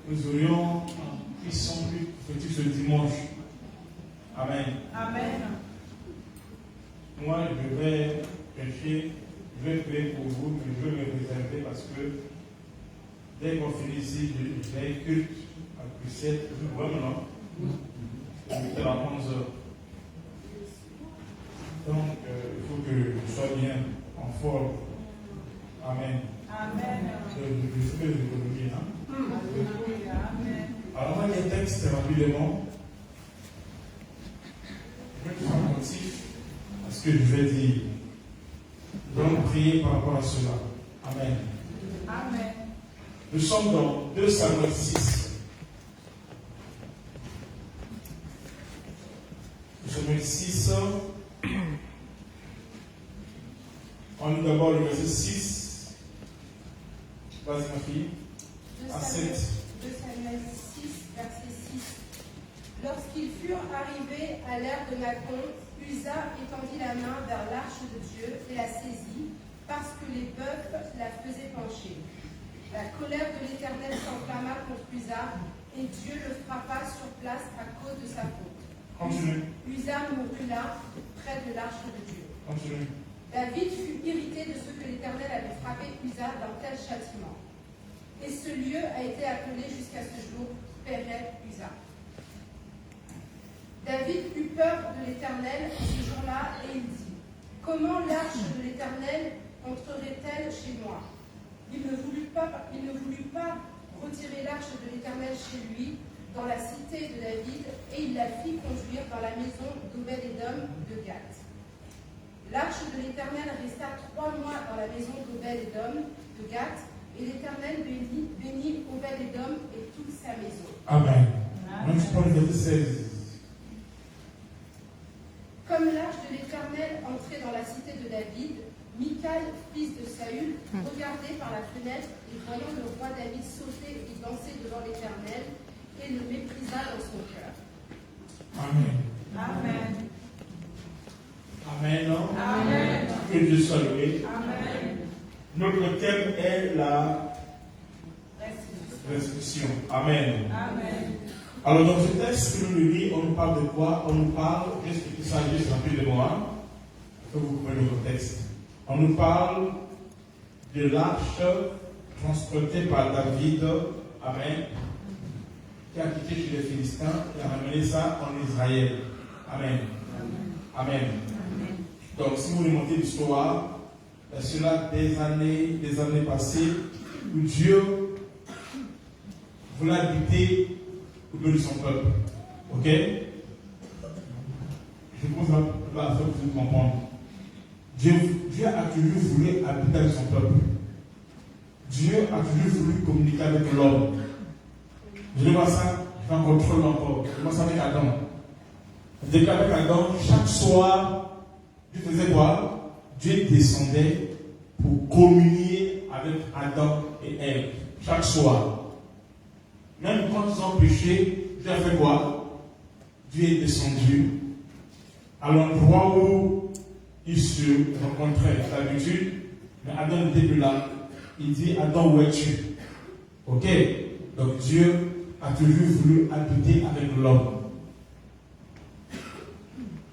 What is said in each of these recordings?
nous aurions un puissant but prophétique ce dimanche. Amen. Amen. Moi, je vais prêcher, je vais prier pour vous, mais je vais me réserver parce que dès qu'on finit ici, j'ai culte à Bruxelles, vraiment, je vais à 11h. Donc, il faut que je sois bien en forme. Amen. Amen. Je fais l'économie, hein? Amen. Alors, moi, les textes rapidement. Je vais être attentif à ce que je vais dire. Nous allons prier par rapport à cela. Amen. Amen. Nous sommes dans 2 Samuel 6. 2 Samuel 6. On lit d'abord le verset 6. Vas-y, ma fille. À 7. 2 Samuel 6, verset 6. Lorsqu'ils furent arrivés à l'ère de Nacon, Uza étendit la main vers l'arche de Dieu et la saisit, parce que les bœufs la faisaient pencher. La colère de l'Éternel s'enflamma contre Uza, et Dieu le frappa sur place à cause de sa faute. Continue. Uza mourut là, près de l'arche de Dieu. Continue. David fut irrité de ce que l'Éternel avait frappé Uza d'un tel châtiment. Et ce lieu a été appelé jusqu'à ce jour Pérez Uza. David eut peur de l'Éternel ce jour-là et il dit : comment l'arche de l'Éternel entrerait-elle chez moi ? Il ne voulut pas retirer l'arche de l'Éternel chez lui, dans la cité de David, et il la fit conduire dans la maison d'Obed-Édom de Gath. L'arche de l'Éternel resta 3 mois dans la maison d'Obed-Édom de Gath, et l'Éternel bénit Obed-Édom et toute sa maison. Amen. Maintenant, je prends le verset 16. Comme l'arche de l'Éternel entrait dans la cité de David, Michal, fils de Saül, regardait par la fenêtre et voyant le roi David sauter et danser devant l'Éternel, et le méprisa dans son cœur. Amen. Amen. Amen. Amen. Que Dieu soit loué. Amen. Notre thème est la restitution. Amen. Amen. Alors, dans ce texte que nous lisons, on nous parle de quoi? On nous parle, j'explique ça juste rapidement, que vous comprenez le contexte. On nous parle de l'arche transportée par David, Amen, qui a quitté chez les Philistins et a ramené ça en Israël. Amen. Amen. Donc, si vous remontez l'histoire, cela des années passées, où Dieu voulait habiter au milieu de son peuple. Ok? Je pose la affaire pour vous comprendre. Dieu a toujours voulu habiter avec son peuple. Dieu a toujours voulu communiquer avec l'homme. Je vais voir ça, je vais encore trop encore. Je vois ça avec Adam. Dès qu'avec Adam, chaque soir, Dieu faisait quoi? Dieu descendait pour communier avec Adam et Ève. Chaque soir. Même quand ils ont péché, Dieu a fait quoi? Dieu est descendu à l'endroit où ils se rencontraient d'habitude, mais Adam n'était plus là. Il dit: Adam, où es-tu? Ok? Donc Dieu a toujours voulu habiter avec l'homme.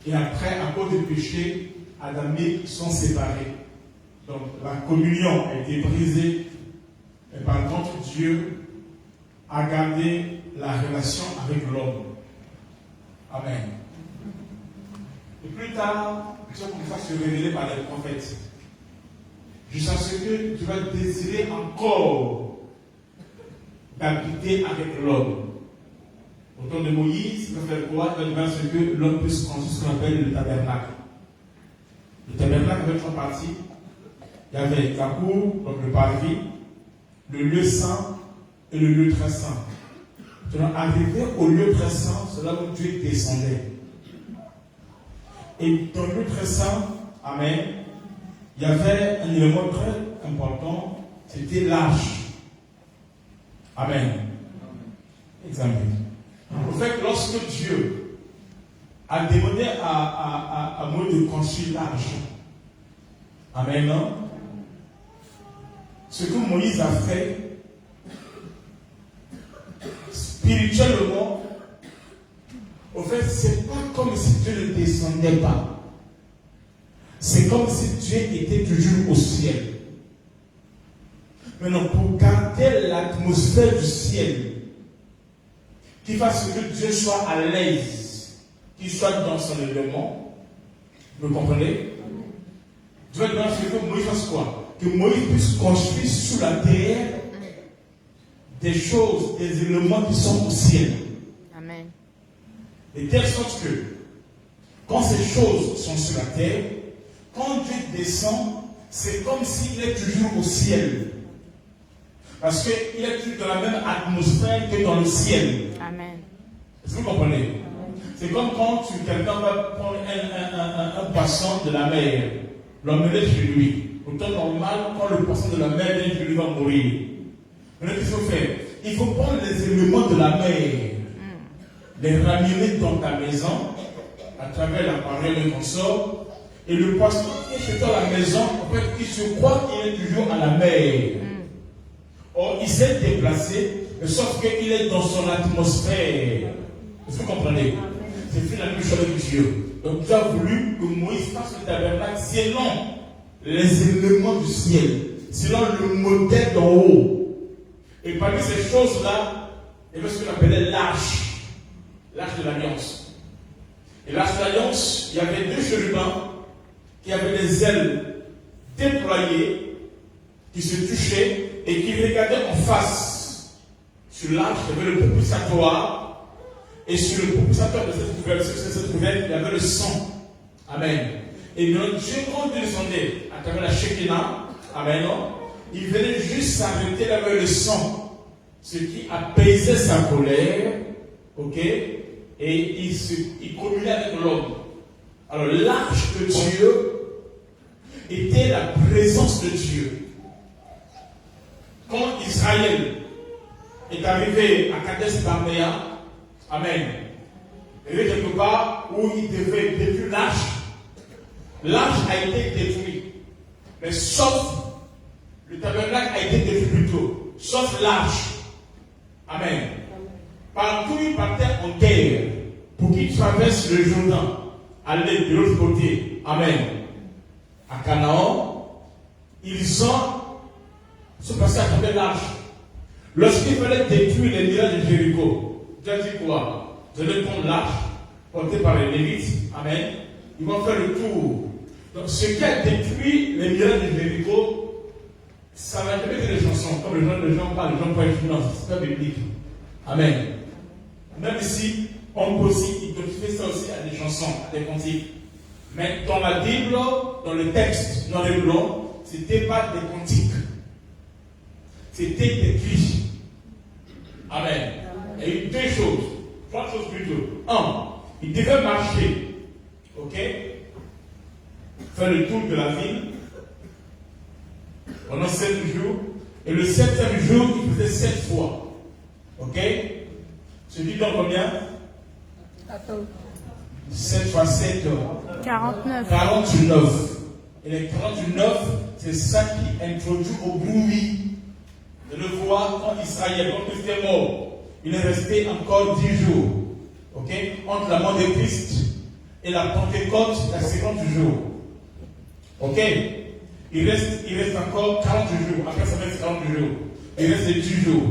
Et après, à cause du péché, Adam et Ève sont séparés. Donc la communion a été brisée. Et par contre, Dieu a gardé la relation avec l'homme. Amen. Et plus tard, Dieu commence à se révéler par les prophètes. Jusqu'à ce que tu vas désirer encore d'habiter avec l'homme. Au temps de Moïse, il va faire quoi? Il va demander ce que l'homme puisse construire ce qu'on appelle le tabernacle. Le tabernacle avait 3 parties. Il y avait la cour, donc le parvis, le lieu saint et le lieu très saint. Donc, arrivé au lieu très saint, c'est là où Dieu descendait. Et dans le lieu très saint, Amen, il y avait un élément très important, c'était l'arche. Amen. Examen. En fait, lorsque Dieu a demandé à Moïse de construire l'arche, Amen, non? Ce que Moïse a fait, spirituellement, au fait, c'est pas comme si Dieu ne descendait pas. C'est comme si Dieu était toujours au ciel. Maintenant, pour garder l'atmosphère du ciel, qui fasse que Dieu soit à l'aise, qu'il soit dans son élément, vous comprenez? Dieu doit faire que Moïse fasse quoi? Que Moïse puisse construire sous la terre des choses, des éléments qui sont au ciel. Amen. De telle sorte que, quand ces choses sont sur la terre, quand Dieu descend, c'est comme s'il est toujours au ciel. Parce qu'il est toujours dans la même atmosphère que dans le ciel. Amen. Est-ce que vous comprenez? C'est comme quand quelqu'un va prendre un poisson de la mer, l'emmener chez lui. Au temps normal, quand le poisson de la mer vient chez lui, va mourir. Maintenant, qu'est-ce qu'il faut faire? Il faut prendre les éléments de la mer, les ramener dans ta maison, à travers la parole qu'on sort, et le poisson qui est chez toi à la maison, en fait, il se croit qu'il est toujours à la mer. Or, il s'est déplacé, sauf qu'il est dans son atmosphère. Est-ce que vous comprenez? C'est la même chose avec Dieu. Donc, Dieu a voulu que Moïse fasse le tabernacle selon les éléments du ciel, selon le modèle d'en haut. Et parmi ces choses-là, il y avait ce qu'on appelait l'arche de l'alliance. Et l'arche de l'alliance, il y avait deux chérubins qui avaient des ailes déployées, qui se touchaient et qui regardaient en face. Sur l'arche, il y avait le propulsatoire, et sur le propulsatoire de cette couverture, il y avait le sang. Amen. Et notre Dieu, quand il descendait à travers la Shekinah, amen, il venait juste s'arrêter là avec le sang, ce qui apaisait sa colère, ok, et il communait avec l'homme. Alors l'arche de Dieu était la présence de Dieu. Quand Israël est arrivé à Kadesh Barnea, amen, il y avait quelque part où il devait détruire l'arche. L'arche a été détruite, mais sauf le tabernacle a été détruit plus tôt, sauf l'arche. Amen. Partout il partait en guerre pour qu'il traverse le Jourdain, aller de l'autre côté. Amen. À Canaan, ils sont passés à travers l'arche. Lorsqu'il fallait détruire les murailles de Jéricho, Dieu a dit quoi? Vous allez prendre l'arche portée par les Lévites. Amen. Ils vont faire le tour. Donc ce qui a détruit les murailles de Jéricho, ça va jamais être des chansons. Comme les gens parlent, les gens parlent de non, c'est pas biblique. Amen. Même si on peut aussi identifier ça aussi à des chansons, à des cantiques. Mais dans la Bible, dans le texte, dans les blancs, ce n'était pas des cantiques. C'était des cris. Amen. Il y a eu deux choses. Trois choses plutôt. Un, il devait marcher. Ok? Faire le tour de la ville pendant 7 jours. Et le 7e jour, il faisait 7 fois. Ok? Je dis donc combien? 7 fois 7. 49. 49. Et les 49, c'est ça qui introduit au bruit. De le voir quand Israël, quand Christ est mort, il est resté encore 10 jours. Ok? Entre la mort de Christ et la Pentecôte, il y a 50 jours. Ok? Il reste encore 40 jours. Après ça reste 40 jours. Il reste 10 jours.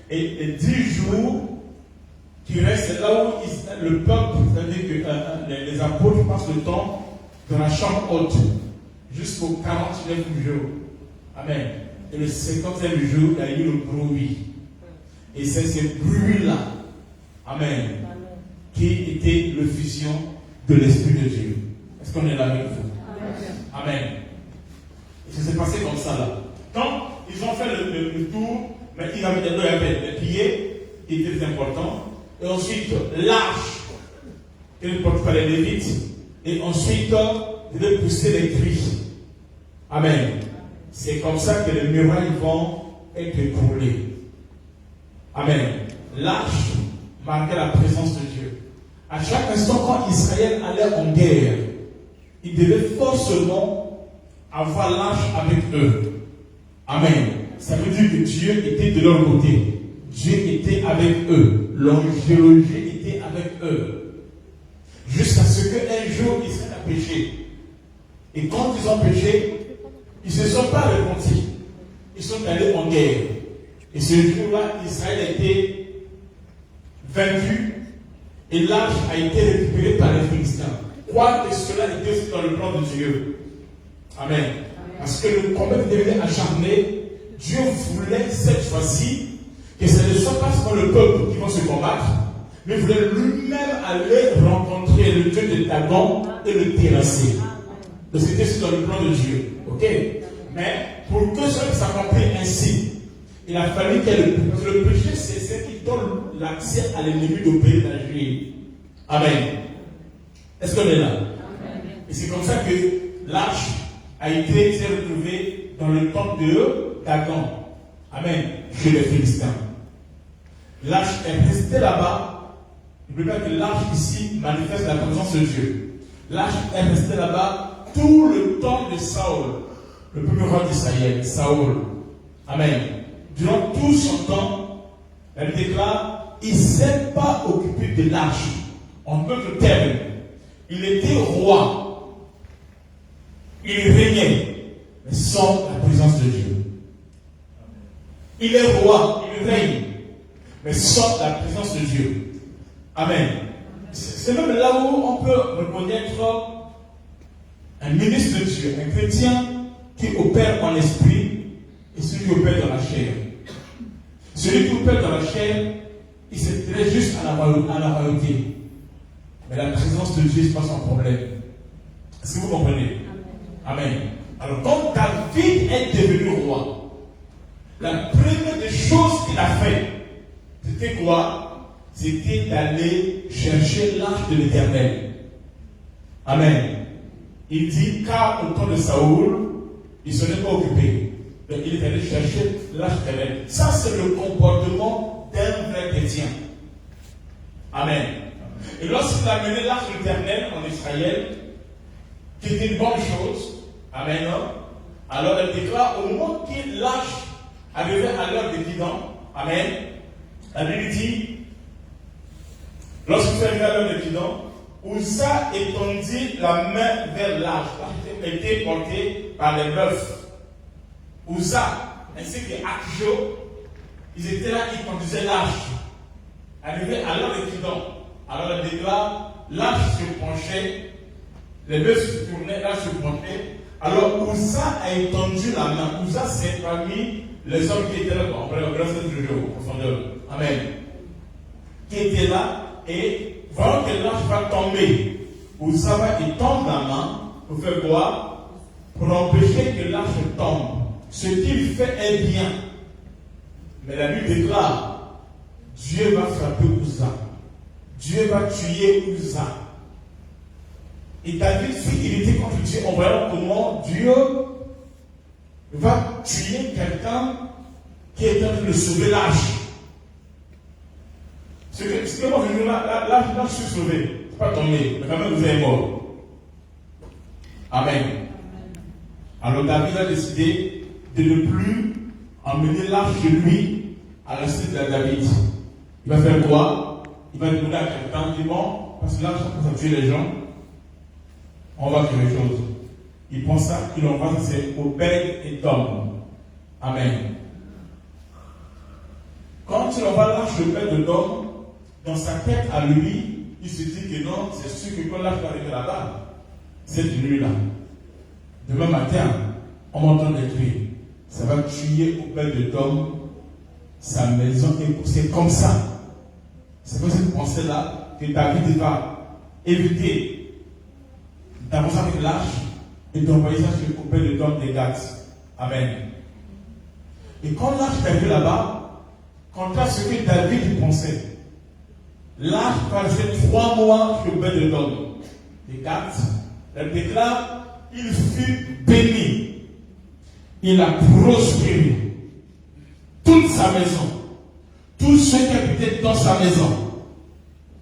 Et les 10 jours qui restent là où le peuple, c'est-à-dire que les apôtres passent le temps dans la chambre haute jusqu'au 49 jours. Amen. Et le 50e jour, il y a eu le bruit. Et c'est ce bruit-là, amen, qui était l'effusion de l'Esprit de Dieu. Est-ce qu'on est là avec vous? Amen. Et ça s'est passé comme ça là. Donc, ils ont fait le tour, mais ils avaient les pieds, qui étaient très importants. Et ensuite, l'arche, qui ne porte pas les Lévites. Et ensuite, ils devaient pousser les cris. Amen. C'est comme ça que les murailles vont être écroulées. Amen. L'arche marquait la présence de Dieu. À chaque instant, quand Israël allait en guerre, il devait forcément avoir l'arche avec eux. Amen. Ça veut dire que Dieu était de leur côté. Dieu était avec eux. L'angélologie était avec eux. Jusqu'à ce qu'un jour, Israël a péché. Et quand ils ont péché, ils ne se sont pas repentis. Ils sont allés en guerre. Et ce jour-là, Israël a été vaincu. Et l'arche a été récupérée par les Philistins. Quoi que cela était aussi dans le plan de Dieu. Amen. Parce que le combat devenait acharné. Dieu voulait cette fois-ci que ce ne soit pas seulement le peuple qui va se combattre, mais voulait lui-même aller rencontrer le Dieu de Dagon et le terrasser. Donc c'était dans le plan de Dieu. Ok? Mais pour que cela s'accomplisse ainsi, il a fallu que le péché, c'est ce qui donne l'accès à l'ennemi d'opérer d'agir. Amen. Est-ce qu'on est là? Amen. Et c'est comme ça que l'arche a été retrouvée dans le temple de Dagon. Amen. Chez les Philistins. L'arche est restée là-bas. N'oubliez pas que l'arche ici manifeste la présence de Dieu. L'arche est restée là-bas tout le temps de Saül, le premier roi d'Israël, Saül. Amen. Durant tout son temps, elle déclare, il ne s'est pas occupé de l'arche. En d'autres termes, il était roi. Il régnait, mais sans la présence de Dieu. Il est roi, il règne, mais sans la présence de Dieu. Amen. C'est même là où on peut reconnaître un ministre de Dieu, un chrétien qui opère en esprit et celui qui opère dans la chair. Celui qui opère dans la chair, il se traite juste à la royauté. Mais la présence de Dieu, ce n'est pas son problème. Est-ce que vous comprenez? Amen. Alors, quand David est devenu roi, la première des choses qu'il a fait, c'était quoi? C'était d'aller chercher l'arche de l'Éternel. Amen. Il dit, car au temps de Saül, il ne se n'est pas occupé. Donc il est allé chercher l'arche de l'Éternel. Ça, c'est le comportement d'un vrai chrétien. Amen. Et lorsqu'il a mené l'arche de l'Éternel en Israël, qui était une bonne chose, amen, alors elle déclare, au moment qu'il l'arche arrivait à l'heure des bidons, amen, la Bible dit, lorsqu'il est arrivé à l'heure des bidons, Uza étendit la main vers l'arche. L'arche était portée par les bœufs. Uza, ainsi que Akjo, ils étaient là, ils conduisaient l'arche. Arrivé à l'heure des bidons, alors elle déclare, l'arche se penchait, les bœufs se tournaient, l'arche se penchait. Alors Uza a étendu la main. Uza, c'est parmi les hommes qui étaient là, on va regarder en profondeur. Amen. Qui étaient là, et voyant que l'arche va tomber, Uza va étendre la main pour faire quoi? Pour empêcher que l'arche tombe. Ce qu'il fait est bien. Mais la Bible déclare, Dieu va frapper Uza. Dieu va tuer Uza. Et David fut irrité contre Dieu en voyant comment Dieu va tuer quelqu'un qui est en train de sauver l'arche. Ce que moi je dis là, l'arche suis sauvé. C'est pas tombé, mais quand même vous êtes mort. Amen. Alors David a décidé de ne plus emmener l'arche de lui à la suite de David. Il va faire quoi? Il va demander à quelqu'un, il dit bon, parce que l'arche ça tuer les gens, on va faire les choses. Il pensa qu'il envoie c'est Obed et Tom. Amen. Quand il envoie l'arche de Obed et Tom, dans sa tête à lui, il se dit que non, c'est sûr que quand l'arche va arriver là-bas, cette nuit-là, demain matin, on m'entend détruire. Ça va tuer Obed et Tom, sa maison, et c'est comme ça. C'est pour cette pensée-là que David va éviter d'avancer avec l'arche et d'envoyer ça sur Obed et Tom des Gath. Amen. Et quand l'arche est arrivée là-bas, contraire à ce que David pensait, l'arche passait 3 mois sur Obed et Tom des Gath. Elle déclare, il fut béni. Il a prospéré. Toute sa maison. Tout ce qui habitait dans sa maison.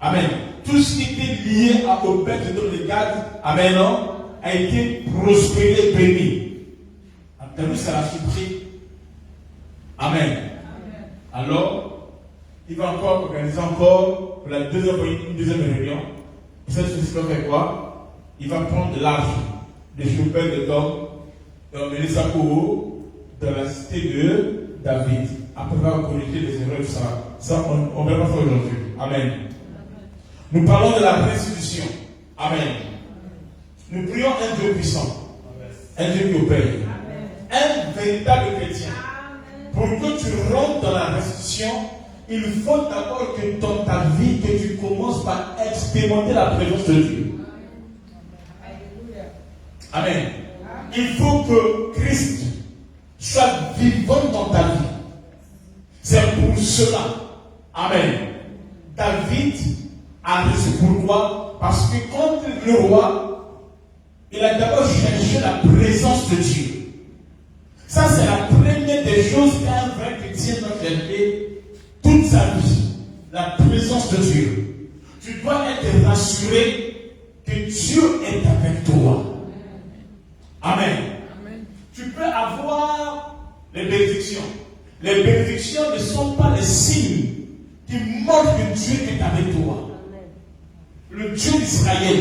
Amen. Tout ce qui était lié à Obed et Tom des Gath, amen, non, a été prospéré, béni. T'as vu, ça l'a surpris. Amen. Alors, il va encore organiser encore pour une deuxième réunion. Cette fois-ci, il va faire quoi? Il va prendre de l'argent, des chopins de Tom, et emmener ça pour haut dans la cité de David. Après, il va corriger les erreurs de ça. Ça, on ne va pas faire aujourd'hui. Amen. Nous parlons de la restitution. Amen. Nous prions un Dieu puissant. Un Dieu qui opère. Un véritable chrétien. Pour que tu rentres dans la restitution, il faut d'abord que dans ta vie, que tu commences par expérimenter la présence de Dieu. Amen. Il faut que Christ soit vivant dans ta vie. C'est pour cela. Amen. David a reçu pourquoi? Parce que quand le roi, il a d'abord cherché la présence de Dieu. Ça, c'est la première des choses qu'un vrai chrétien doit chercher toute sa vie. La présence de Dieu. Tu dois être rassuré que Dieu est avec toi. Amen. Amen. Tu peux avoir les bénédictions. Les bénédictions ne sont pas les signes qui montrent que Dieu est avec toi. Le Dieu d'Israël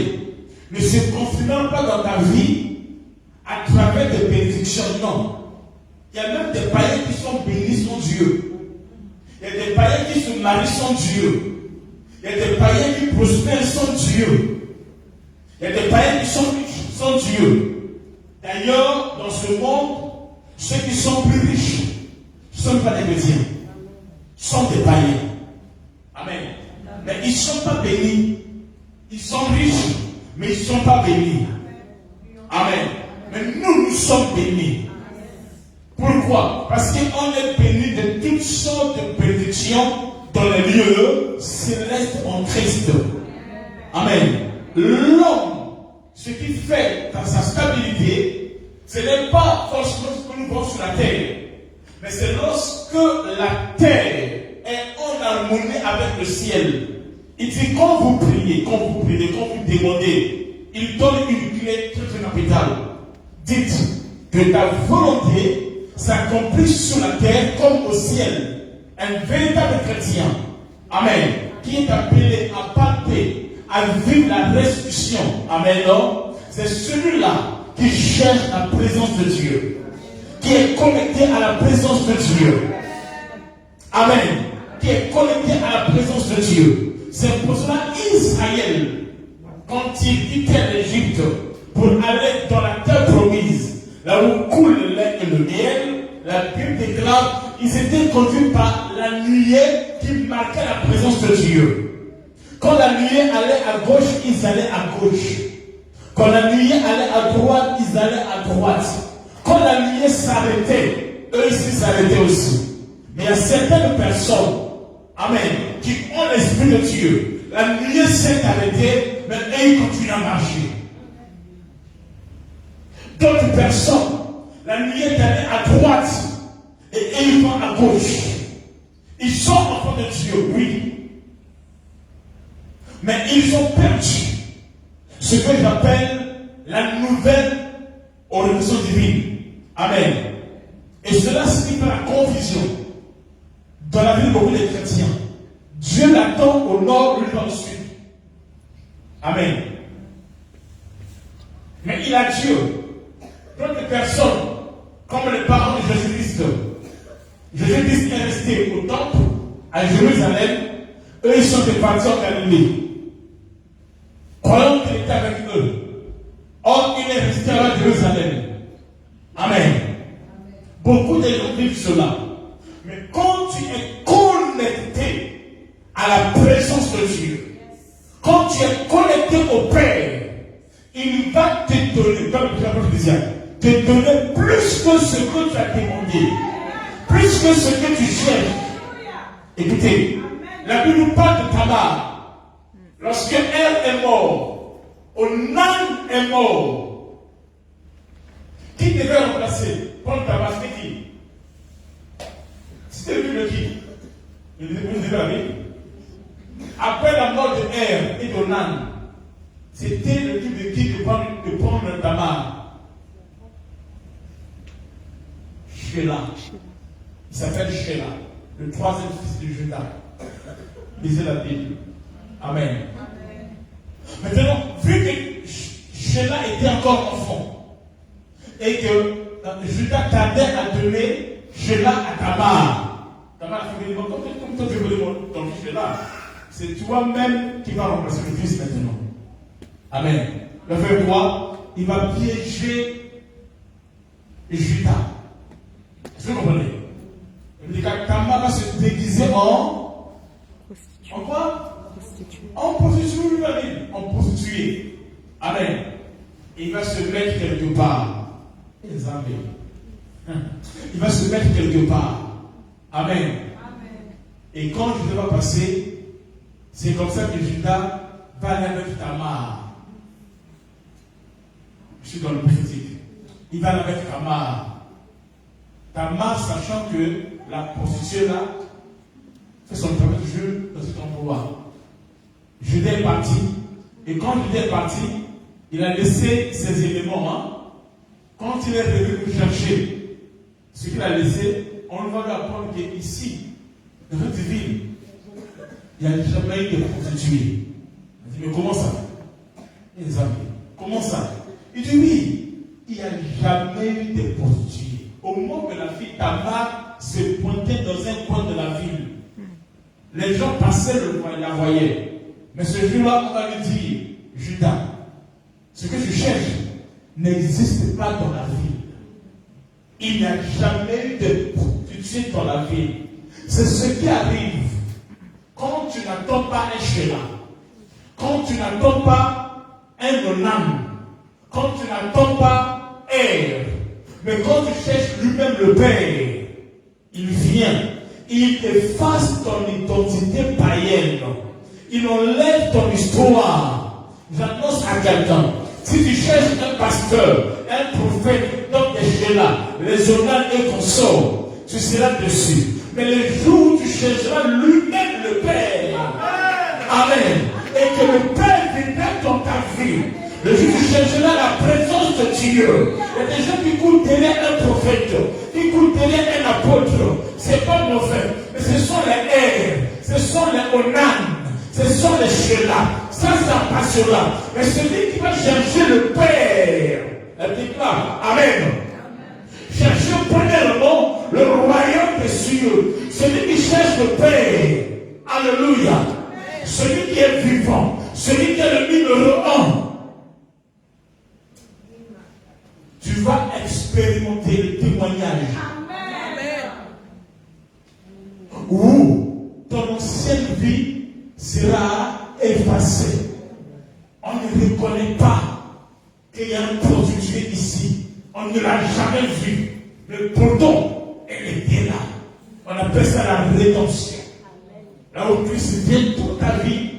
ne se confirme pas dans ta vie à travers des bénédictions. Non. Il y a même des païens qui sont bénis sans Dieu. Il y a des païens qui se marient sans Dieu. Il y a des païens qui prospèrent sans Dieu. Il y a des païens qui sont riches sans Dieu. D'ailleurs, dans ce monde, ceux qui sont plus riches ne sont pas des chrétiens. Sont des païens. Amen. Mais ils ne sont pas bénis. Ils sont riches, mais ils ne sont pas bénis. Amen. Mais nous sommes bénis. Pourquoi? Parce qu'on est bénis de toutes sortes de bénédictions dans les lieux célestes en Christ. Amen. L'homme, ce qu'il fait dans sa stabilité, ce n'est pas forcément ce que nous voyons sur la terre, mais c'est lorsque la terre est en harmonie avec le ciel. Il dit quand vous priez, quand vous demandez, il donne une clé très très capitale. Dites que ta volonté s'accomplisse sur la terre comme au ciel. Un véritable chrétien, amen, qui est appelé à palper, à vivre la restitution, amen, non, c'est celui-là qui cherche la présence de Dieu, qui est connecté à la présence de Dieu, amen, qui est connecté à la présence de Dieu. C'est pour cela Israël, quand il quittait l'Égypte pour aller dans la terre promise, là où coule le lait et le miel, la Bible déclare qu'ils étaient conduits par la nuée qui marquait la présence de Dieu. Quand la nuée allait à gauche, ils allaient à gauche. Quand la nuée allait à droite, ils allaient à droite. Quand la nuée s'arrêtait, eux ici s'arrêtaient aussi. Mais il y a certaines personnes, amen, qui ont l'esprit de Dieu. La nuée s'est arrêtée, mais eux ils continuent à marcher. D'autres personnes, la nuée est allée à droite et ils vont à gauche. Ils sont enfants de Dieu, oui. Mais ils ont perdu ce que j'appelle la nouvelle orientation divine. Amen. Et cela signifie la confusion dans la vie de beaucoup de chrétiens. Dieu l'attend au nord, lui dans le sud. Amen. Mais il a Dieu. D'autres personnes, comme les parents de Jésus-Christ, Jésus-Christ est resté au temple, à Jérusalem, eux ils sont partis en Galilée. Croyant qu'il était avec eux. Or, il est resté à Jérusalem. Amen. Beaucoup de gens vivent cela. Mais quand tu es connecté à la présence de Dieu, quand tu es connecté au Père, il va te donner, te donner plus que ce que tu as demandé, plus que ce que tu cherches. Écoutez, la Bible nous parle de Tamar. Lorsque elle est morte, Onan est mort. Qui devait remplacer? Prendre Tamar, c'était qui? C'était lui de qui? Il devait la Bible. Après la mort de Er et d'Onan, c'était le type de qui de prendre Tamar? Sheila. Il s'appelle Sheila, le troisième fils de Judas. lisez la Bible. Amen. Maintenant, vu que Sheila était encore enfant et que Judas tardait à donner Sheila à Tamar. Tamar a fait comme toi tu veux ton fils Sheila. C'est toi-même qui vas remplacer le fils maintenant. Amen. Le verset 3, il va piéger Judas. Est-ce que vous comprenez? Il dit que Tamar va se déguiser en quoi? En prostituée. En prostituée. Amen. Il va se mettre quelque part. Les amis. Il va se mettre quelque part. Amen. Amen. Et quand Judas va passer, c'est comme ça que Judas va aller avec Tamar. Je suis dans le prophétique. Il va aller avec Tamar. Tamar, sachant que la prostituée là fait son travail de jeu dans cet endroit. Judas est parti. Et quand Judas est parti, il a laissé ses éléments. Quand il est revenu nous chercher, ce qu'il a laissé, on va lui apprendre qu'ici, dans cette ville, il n'y a jamais eu de prostituée. Il dit, mais comment ça? Les amis, comment ça? Il dit, oui, il n'y a jamais eu de prostituée. Au moment que la fille Tamar se pointait dans un coin de la ville, les gens passaient, la voyaient. Mais ce jour-là, on va lui dire, Judas, ce que tu cherches n'existe pas dans la ville. Il n'y a jamais eu de prostituée dans la ville. C'est ce qui arrive quand tu n'attends pas un Sheila, quand tu n'attends pas un Onan, quand tu n'attends pas Er, mais quand tu cherches lui-même le Père, il vient, il efface ton identité païenne, il enlève ton histoire. J'annonce à quelqu'un, si tu cherches un pasteur, un prophète, donc des Sheila, les Onan et consorts, tu seras dessus. Mais le jour où tu chercheras lui-même le Père, Amen, et que le Père viendra dans ta vie, le jour où tu chercheras la présence de Dieu, il y a des gens qui courent derrière un prophète, qui courent derrière un apôtre, c'est pas mauvais, mais ce sont les airs, ce sont les Onan, ce sont les Sheila, ça passionnera. Mais celui qui va chercher le Père, elle déclare, Amen. Cherchez premièrement le royaume des cieux. Celui qui cherche le Père. Alléluia. Celui qui est vivant. Celui qui est le numéro 1. Tu vas expérimenter le témoignage. Amen. Où ton ancienne vie sera effacée. On ne reconnaît pas qu'il y a un prostitué ici. On ne l'a jamais vu. Mais pourtant, elle était là. On appelle ça la rédemption. Là où Christ vient toute ta vie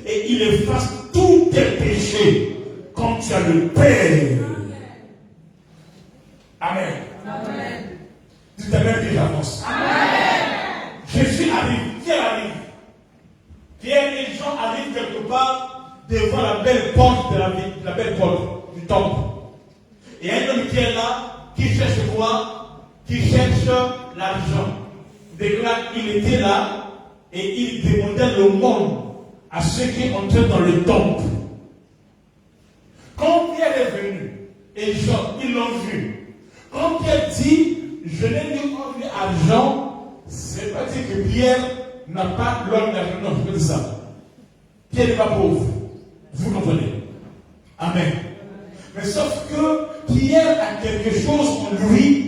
et il efface tous tes péchés quand tu as le Père. Amen. Amen. Tu t'appelles déjà avance. Amen. Jésus arrive. Pierre arrive. Pierre et Jean arrivent quelque part devant la belle porte de la belle porte du temple. Et un homme qui est là, qui cherche quoi? Qui cherche l'argent. Déclare qu'il était là et il demandait le monde à ceux qui entraient dans le temple. Quand Pierre est venu, et Jean, ils l'ont vu. Quand Pierre dit, je n'ai ni or ni argent, c'est pas dire que Pierre n'a pas l'or ni l'argent. Non, je veux dire ça. Pierre n'est pas pauvre. Vous comprenez? Amen. Mais sauf que Pierre a quelque chose en lui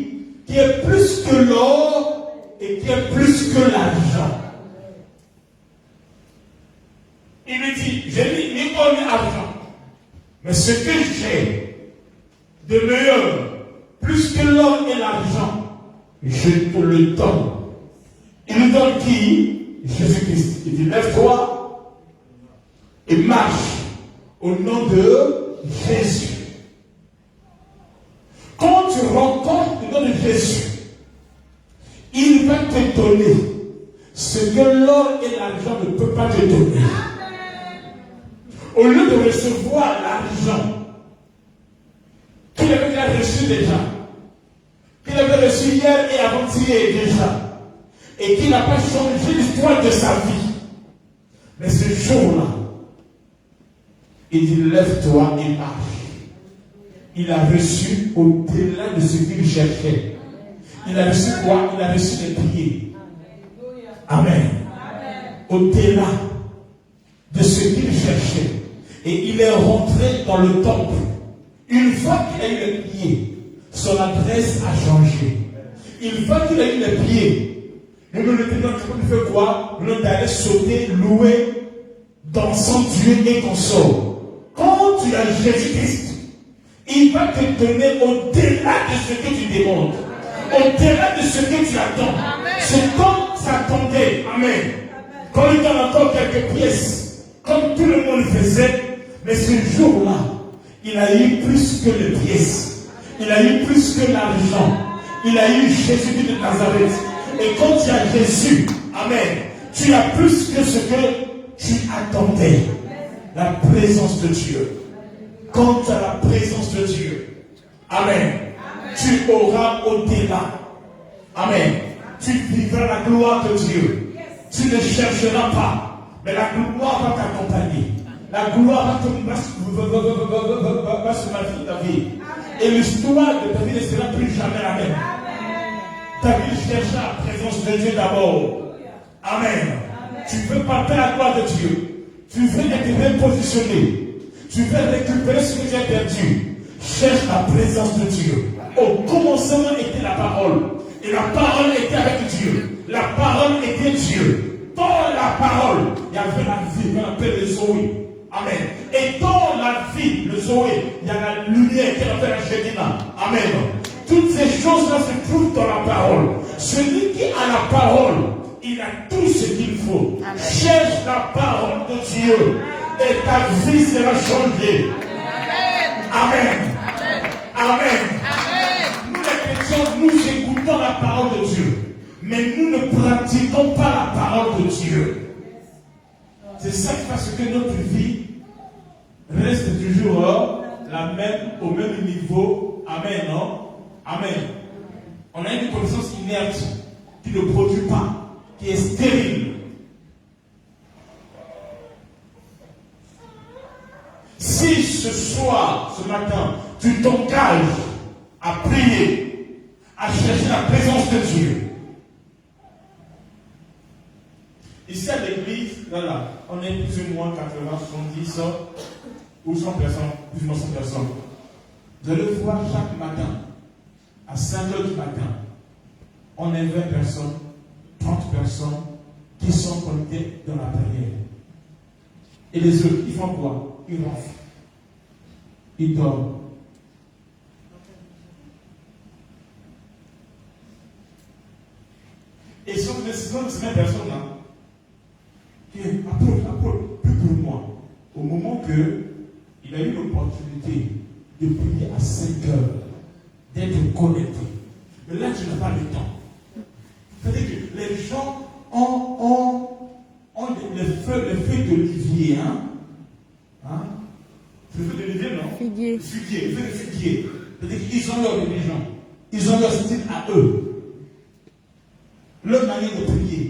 qui est plus que l'or et qui est plus que l'argent. Il lui dit, je n'ai ni or ni argent, mais ce que j'ai de meilleur, plus que l'or et l'argent, je te le donne. Il nous donne qui? Jésus-Christ. Il dit, lève-toi et marche au nom de Jésus. Quand tu rencontres le nom de Jésus, il va te donner ce que l'or et l'argent ne peuvent pas te donner. Au lieu de recevoir l'argent qu'il avait déjà reçu déjà, qu'il avait reçu hier et avant-hier déjà, et qu'il n'a pas changé l'histoire de sa vie, Mais ce jour-là, il dit, lève-toi et marche. Il a reçu au-delà de ce qu'il cherchait. Il a reçu quoi? Il a reçu les pieds. Amen. Au-delà de ce qu'il cherchait. Et il est rentré dans le temple. Une fois qu'il a eu les pieds, son adresse a changé. Une fois qu'il a eu les pieds, le Seigneur fait quoi? Le d'aller sauter, louer, dansant Dieu et consort. Quand tu as Jésus-Christ, il va te donner au-delà de ce que tu demandes, au-delà de ce que tu attends. C'est comme s'attendait. Amen. Quand il donne encore quelques pièces, comme tout le monde faisait, mais ce jour-là, il a eu plus que les pièces. Il a eu plus que l'argent. Il a eu Jésus de Nazareth. Et quand tu as Jésus, amen, tu as plus que ce que tu attendais. La présence de Dieu. Quand tu as la présence de Dieu, amen, tu auras au-delà. Amen. Tu vivras la gloire de Dieu. Tu ne chercheras pas, mais la gloire va t'accompagner. La gloire va se mettre dans ta vie. Et l'histoire de ta vie ne sera plus jamais la même. David chercha la présence de Dieu d'abord. Amen. Tu veux porter la gloire de Dieu. Tu veux être repositionné. Tu veux récupérer ce que tu as perdu. Cherche la présence de Dieu. Au commencement était la parole. Et la parole était avec Dieu. La parole était Dieu. Dans la parole, il y avait la vie qu'on appelle le Zoé. Amen. Et dans la vie, le Zoé, il y a la lumière qu'on appelle la Jédina. Amen. Toutes ces choses-là se trouvent dans la parole. Celui qui a la parole, il a tout ce qu'il faut. Amen. Cherche la parole de Dieu et ta vie sera changée. Amen. Amen. Amen. Nous les chrétiens, nous écoutons la parole de Dieu, mais nous ne pratiquons pas la parole de Dieu. C'est ça qui fait que notre vie reste toujours au même niveau. Amen, non? Amen. On a une connaissance inerte qui ne produit pas, qui est stérile. Si ce soir, ce matin, tu t'engages à prier, à chercher la présence de Dieu. Ici à l'église, voilà, on est plus ou moins 80, 70 ou 100 personnes, plus ou moins 100 personnes. Vous allez voir chaque matin, à 5 heures du matin, on est 20 personnes, 30 personnes qui sont connectées dans la prière. Et les autres, ils font quoi? Ils ronflent. Ils dorment. Et ce sont ces mêmes personnes-là qui apôtre, plus pour moi. Au moment qu'il a eu l'opportunité de prier à 5 heures, d'être connecté. Mais là, tu n'as pas le temps. C'est-à-dire que les gens ont les feuilles d'olivier, hein? Le feu d'olivier, non? Figuier. Le feu de figuier. C'est-à-dire qu'ils ont leur religion. Ils ont leur style à eux. Leur manière de prier.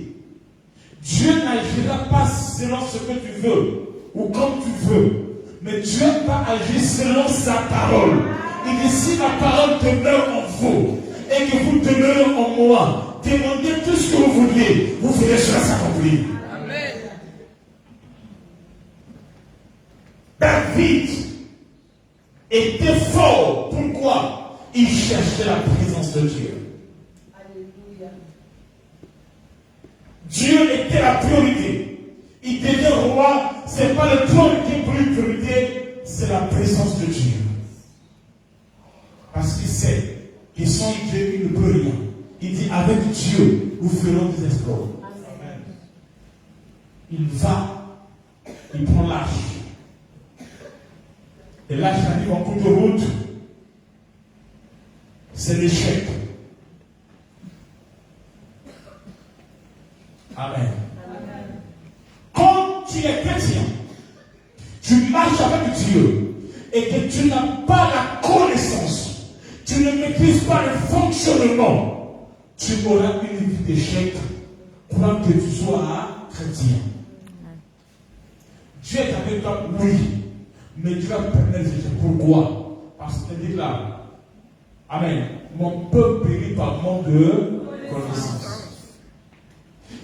Dieu n'agira pas selon ce que tu veux ou comme tu veux. Mais Dieu va agir selon sa parole. Il dit si la parole demeure en vous et que vous demeurez en moi, demandez tout ce que vous voulez, vous verrez cela s'accomplir. Amen. David était fort. Pourquoi? Il cherchait la présence de Dieu. Alléluia. Dieu était la priorité. Il devient roi. Ce n'est pas le trône qui est priorité, c'est la présence de Dieu. Parce qu'il sait que sans Dieu, il ne peut rien. Il dit avec Dieu, nous ferons des exploits. Amen. Il va, il prend l'arche. Et l'arche arrive en cours de route. C'est l'échec. Amen. Quand tu es chrétien, tu marches avec Dieu et que tu n'as pas la connaissance, tu ne maîtrises pas le fonctionnement, tu auras une vie d'échec, crois que tu sois chrétien. Dieu est avec toi, oui. Mais Dieu va permettre. Pourquoi? Parce qu'il dit là, Amen, mon peuple périt par manque de connaissance.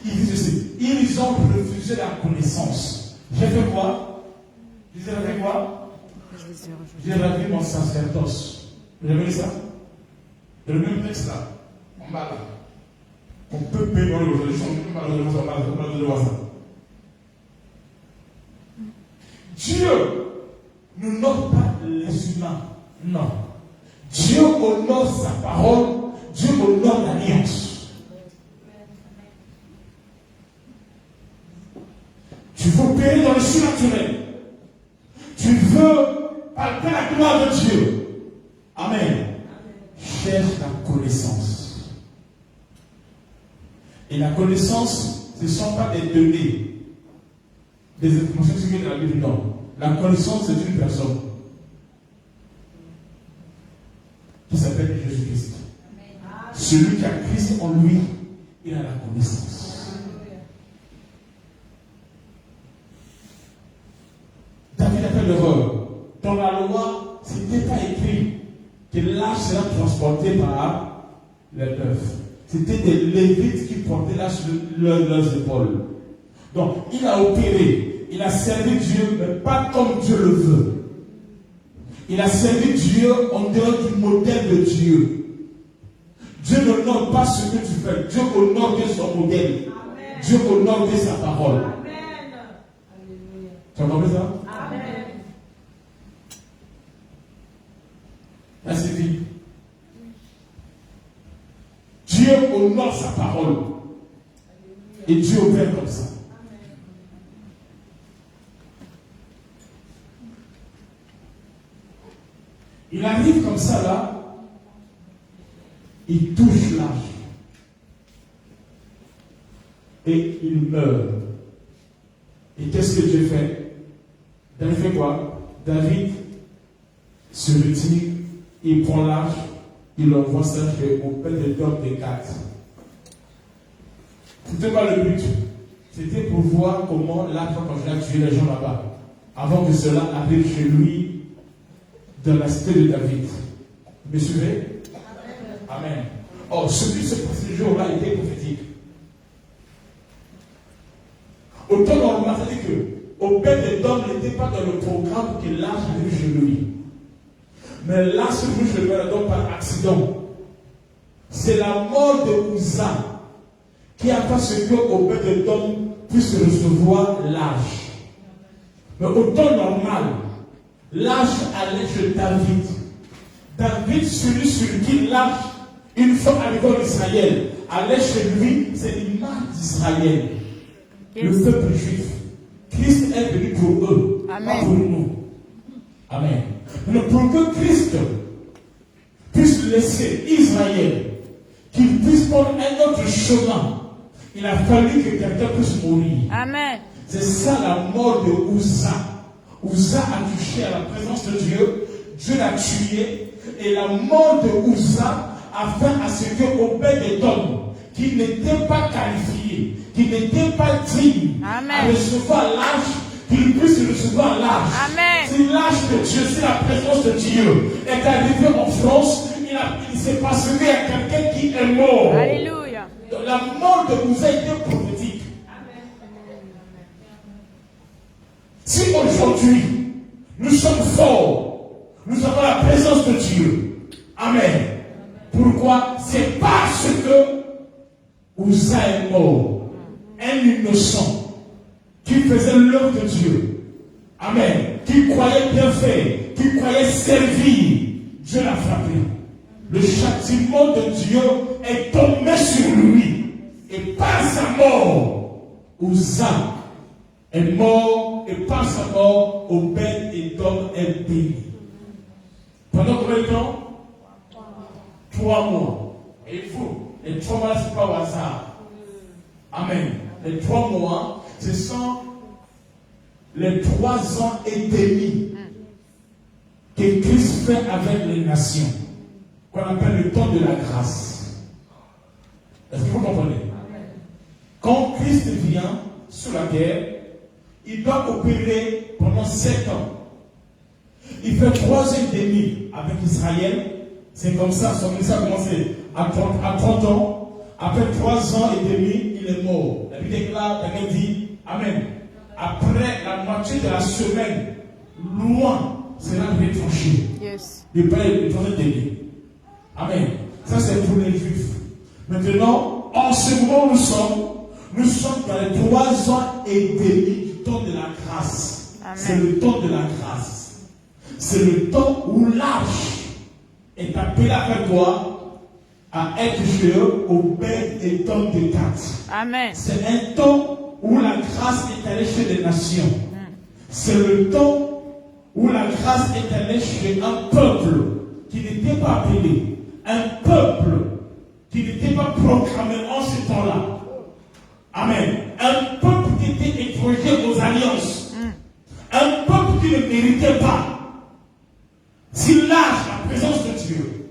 Il dit ceci, ils ont refusé la connaissance. J'ai fait quoi? J'ai fait quoi? J'ai ravi mon sacerdoce. Vous avez vu ça? Dans le même texte là, en bas là. On peut payer dans le religion, on peut voir ça. Dieu ne note pas les humains. Non. Dieu honore sa parole, Dieu honore l'alliance. Tu veux payer dans le surnaturel. Tu veux palper la gloire de Dieu. Amen. Cherche la connaissance. Et la connaissance, ce ne sont pas des données, des informations qui viennent de la Bible, non. La connaissance, c'est une personne qui s'appelle Jésus-Christ. Celui qui a Christ en lui, il a la connaissance. David a fait l'erreur. Dans la loi, ce n'était pas écrit que l'âge sera transporté par les bœufs. C'était des Lévites qui portaient l'âge sur leurs épaules. Donc, il a opéré, il a servi Dieu, mais pas comme Dieu le veut. Il a servi Dieu en dehors du modèle de Dieu. Dieu n'honore pas ce que tu fais. Dieu honore de son modèle. Amen. Dieu honore de sa parole. Amen. Tu as compris ça? Amen. Là, c'est dit. Dieu honore sa parole. Et Dieu opère comme ça. Il arrive comme ça là, il touche l'âge et il meurt. Et qu'est-ce que Dieu fait? David fait quoi? David se retire, il prend l'âge, il envoie ça au père de Dom de Gat. C'était pas le but. C'était pour voir comment l'âge va continuer à tuer les gens là-bas. Avant que cela arrive chez lui, dans la cité de David. Vous me suivez? Amen. Or, ce qui se passe ce jour-là était prophétique. Au temps normal, c'est-à-dire que au père de Dom n'était pas dans le programme que l'âge arrive chez lui. Mais l'âge se trouve chez lui donc par accident. C'est la mort de Uza qui a fait ce que au père de Dom puisse recevoir l'âge. Mais au temps normal, l'âge allait chez David. David, celui sur qui l'âge, une fois arrivé en Israël, allait chez lui, c'est l'image d'Israël. Le peuple juif. Christ est venu pour eux, Amen. pas pour nous. Amen. Mais pour que Christ puisse laisser Israël, qu'il puisse prendre un autre chemin, il a fallu que quelqu'un puisse mourir. Amen. C'est ça la mort de Uza. Uza a touché à la présence de Dieu, Dieu l'a tué, et la mort de Uza a fait à ce que Obed-Edom, qui n'était pas qualifié, qui n'était pas digne à recevoir l'âge, qu'il puisse recevoir l'âge. Amen. C'est l'âge de Dieu, c'est la présence de Dieu. Est arrivé en France, il s'est passé à quelqu'un qui est mort. Alléluia. La mort de Uza était prophétique. Si aujourd'hui, nous sommes forts, nous avons la présence de Dieu. Amen. Pourquoi? C'est parce que Uza est mort. Un innocent qui faisait l'œuvre de Dieu. Amen. Qui croyait bien faire, qui croyait servir. Dieu l'a frappé. Le châtiment de Dieu est tombé sur lui. Et par sa mort, Uza est mort, et par sa mort, Obed-Edom est béni. Pendant combien de temps? 3 mois. Et il faut. Les 3 mois, ce n'est pas au hasard. Amen. Les 3 mois, ce sont les 3 ans et demi que Christ fait avec les nations, qu'on appelle le temps de la grâce. Est-ce que vous comprenez? Quand Christ vient sur la terre, il doit opérer pendant 7 ans. Il fait 3 ans et demi avec Israël. C'est comme ça, son ministère a commencé à 30 ans. Après 3 ans et demi, il est mort. La Bible déclare, Daniel dit, Amen. Après la moitié de la semaine, loin, c'est là qu'il est tranché. Yes. Le Père est en train d'aider. Amen. Ça, c'est pour les Juifs. Maintenant, en ce moment où nous sommes dans les 3 ans et demi du temps de la grâce. Amen. C'est le temps de la grâce. C'est le temps où l'arche est appelé avec toi à être chez eux au bel et temps de 4. Amen. C'est un temps où la grâce est allée chez les nations. C'est le temps où la grâce est allée chez un peuple qui n'était pas appelé, un peuple qui n'était pas proclamé en ce temps-là. Amen. Un peuple qui était étranger aux alliances. Un peuple qui ne méritait pas. S'il lâche la présence de Dieu.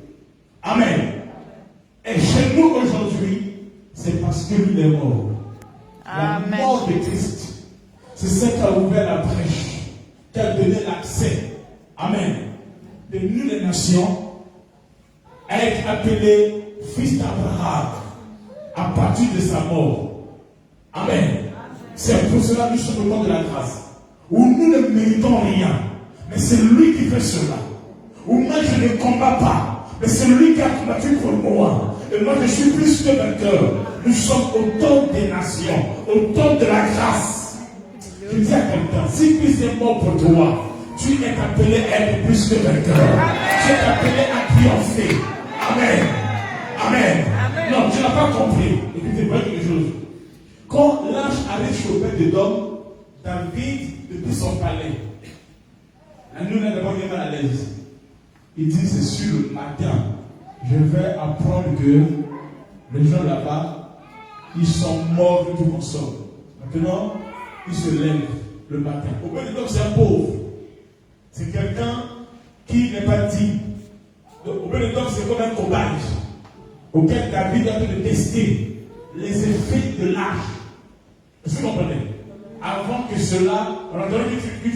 Amen. Et chez nous aujourd'hui, c'est parce que lui est mort. Amen. La mort de Christ, c'est ce qui a ouvert la brèche, qui a donné l'accès. Amen. De nous les nations, à être appelés fils d'Abraham à partir de sa mort. Amen. C'est pour cela que nous sommes au temps de la grâce. Où nous ne méritons rien. Mais c'est lui qui fait cela. Où moi je ne combats pas. Mais c'est lui qui a combattu pour moi. Et moi je suis plus que vainqueur. Nous sommes au temps des nations. Au temps de la grâce. Je dis à quelqu'un, si Christ est mort pour toi, tu es appelé à être plus que vainqueur. Tu es appelé à triompher. Amen. Amen. Amen. Non, tu n'as pas compris. Écoutez-moi quelque chose. Quand l'ange allait chez Obed-Édom, David, depuis son palais, nous n'avons pas mal à l'aise. Il dit, c'est sur le matin, je vais apprendre que les gens là-bas, ils sont morts de tout ensemble. Maintenant, ils se lèvent le matin. Obed-Édom, c'est un pauvre. C'est quelqu'un qui n'est pas dit. Obed-Édom, c'est comme un cobaye auquel David a pu tester les effets de l'âge. Est-ce que vous comprenez? Avant que cela, on a donné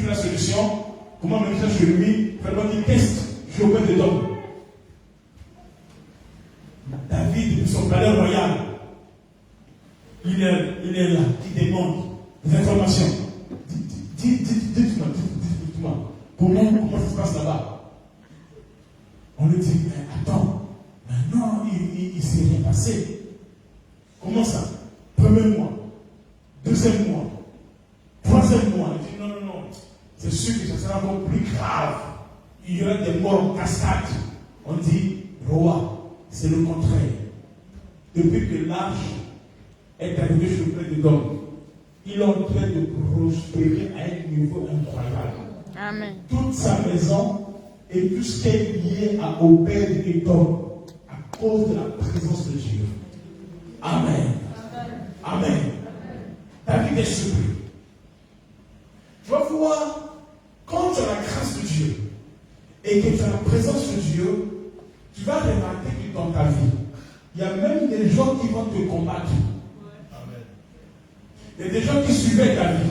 la solution, comment même ça chez lui, vraiment il teste chez Obed-Édom. David, depuis son palais royal, il est là, il demande des informations. Dites-moi, comment ça se passe là-bas? On lui dit, mais attends, maintenant il ne s'est rien passé. Comment ça? Premier mois, deuxième mois, troisième mois. Il dit, non, c'est sûr que ça sera encore plus grave. Il y aura des morts en cascade. On dit, roi, c'est le contraire. Depuis que l'arche est arrivé chez Obed-Édom, il est en train de prospérer à un niveau incroyable. Amen. Toute sa maison et tout ce qui est lié à Obed-Édom à cause de la présence de Dieu. Amen. Amen. David est surpris. Tu vas voir, quand tu as la grâce de Dieu et que tu as la présence de Dieu, tu vas remarquer que dans ta vie, il y a même des gens qui vont te combattre. Il y a des gens qui suivaient ta vie,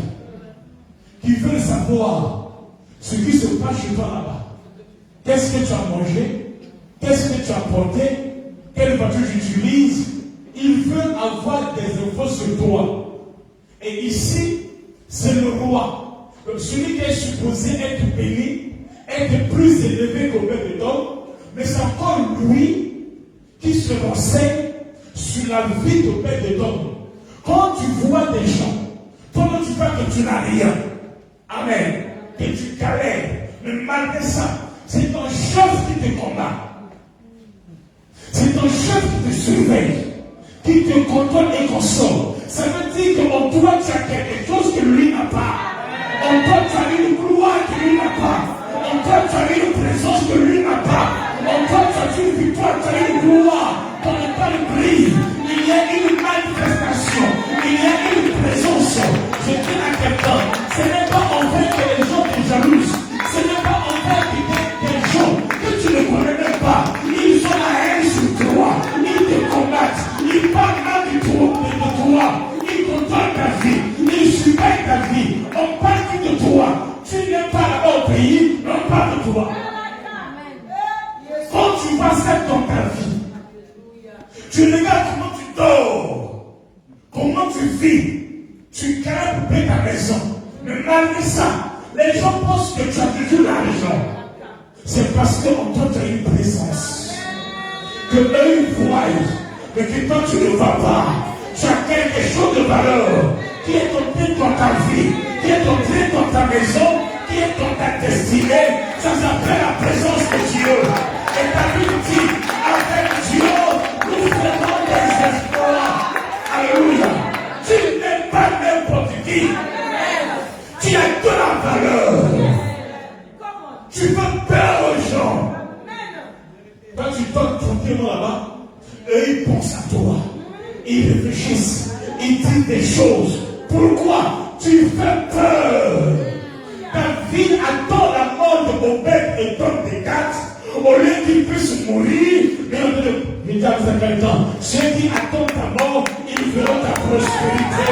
qui veulent savoir ce qui se passe chez toi là-bas. Qu'est-ce que tu as mangé? Qu'est-ce que tu as porté? Quelle voiture tu utilises? Ils veulent avoir des infos sur toi. Et ici, c'est le roi. Donc celui qui est supposé être béni, être plus élevé qu'Obed-Édom, mais c'est encore lui qui se renseigne sur la vie d'Obed-Édom. Quand tu vois des gens, pendant que tu vois que tu n'as rien, amen, que tu galères, mais malgré ça, c'est ton chef qui te combat. C'est ton chef qui te surveille, qui te contrôle et console. Ça veut dire qu'en toi, tu as quelque chose que lui n'a pas. En toi, tu as une gloire que lui n'a pas. En toi, tu as une présence que lui n'a pas. En toi, tu as une victoire, tu as une gloire dans lequel brille. Il y a une manifestation, il y a une présence. Je dis à quelqu'un, ce n'est pas en fait que les gens te jalousent. Ce n'est pas en fait que des gens que tu ne connais même pas. Ils ont la haine sur toi. Ils te combattent. Ils parlent mal de toi. Ils contrôlent ta vie. Ils surveillent ta vie. toi. Quand tu vois ça dans ta vie, tu regardes comment tu dors, comment tu vis, tu crèves pour ta maison. Mais malgré ça, les gens pensent que tu as toujours l'argent. C'est parce qu'en toi tu as une présence. Que eux ils voient, mais que toi tu ne vois pas. Tu as quelque chose de valeur qui est entré dans ta vie, qui est entré dans ta maison, qui est dans ta destinée. Ça s'appelle la présence de Dieu. Et ta Bible dit, avec Dieu, nous faisons des exploits. Alléluia. Tu n'es pas n'importe qui. Tu as de la valeur. Tu fais peur aux gens. Quand tu donnes tranquillement là-bas, eux ils pensent à toi. Ils réfléchissent. Ils disent des choses. Pourquoi tu fais peur? David attend la mort de Obed et d'homme des quatre. Au lieu qu'il puisse mourir, mais on dit, mais dans un temps, ceux qui attendent ta mort, ils verront ta prospérité.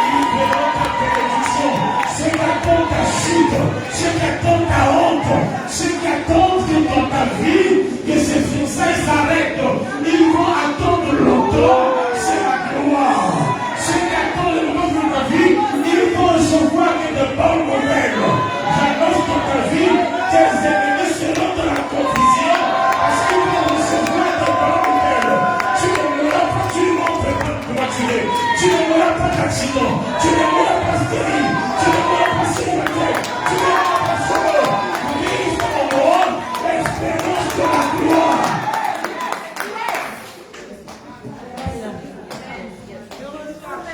Ils verront ta bénédiction. Ceux qui attendent ta chute, ceux qui attendent ta honte, ceux qui attendent que dans ta vie, que ces fiançailles s'arrêtent, ils vont attendre longtemps, c'est la gloire. Ceux qui attendent le moment de ta vie, ils vont recevoir de bonnes nouvelles. J'annonce dans ta vie, tes ennemis seront dans la confusion, parce qu'ils vont recevoir de bonnes nouvelles. Tu ne mourras pas, tu ne mourras pas prématuré, tu ne mourras pas d'accident, tu ne mourras pas stérile, tu ne mourras pas célibataire, tu ne mourras pas solo. Mise en moi l'expérience de la gloire.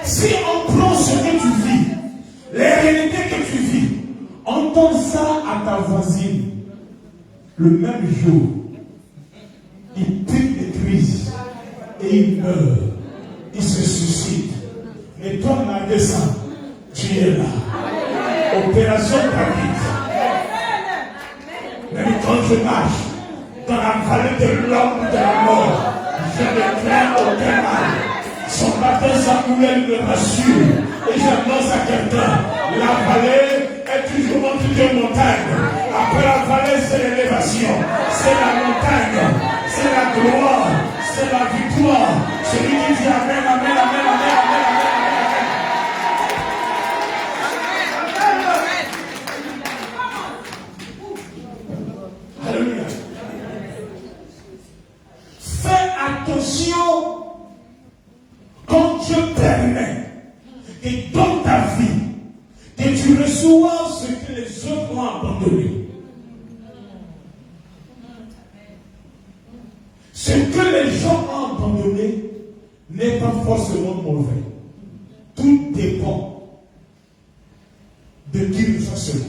Si on prend ce que tu vis, les réalités que tu vis, entends ça à ta voisine, le même jour, il pique des crises et il meurt, il se suicide. Mais toi, malgré ça, tu es là. Opération David. Même quand je marche dans la vallée de l'ombre de la mort, je ne crains aucun mal. Son baptême Samuel me rassure. Et j'annonce à quelqu'un, la vallée est toujours entre deux montagnes. Après la vallée, c'est l'élévation, c'est la montagne, c'est la gloire, c'est la victoire. Celui qui dit Amen, Amen, Amen, Amen, Amen, Amen, Amen. Alléluia. Fais attention quand Dieu permet que dans ta vie, que tu reçois ce que les autres ont abandonné. Ce que les gens ont abandonné n'est pas forcément mauvais. Tout dépend de qui nous sommes seuls.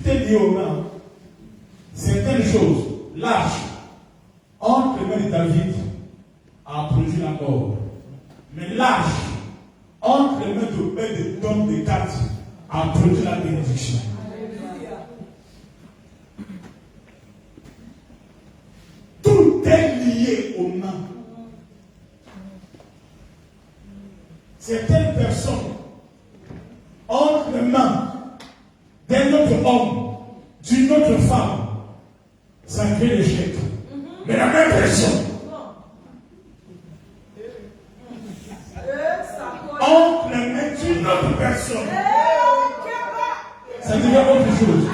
Tout est lié aux mains. Certaines choses, l'arche, entre les mains de David, a produit la mort. Mais l'arche, entre les mains de d'hommes de quatre, a produit la bénédiction. Tout est lié aux mains. Certaines personnes, entre les mains d'un autre homme, d'une autre femme, ça crée l'échec. Mais la même personne, entre les mains d'une autre personne, ça devient autre chose.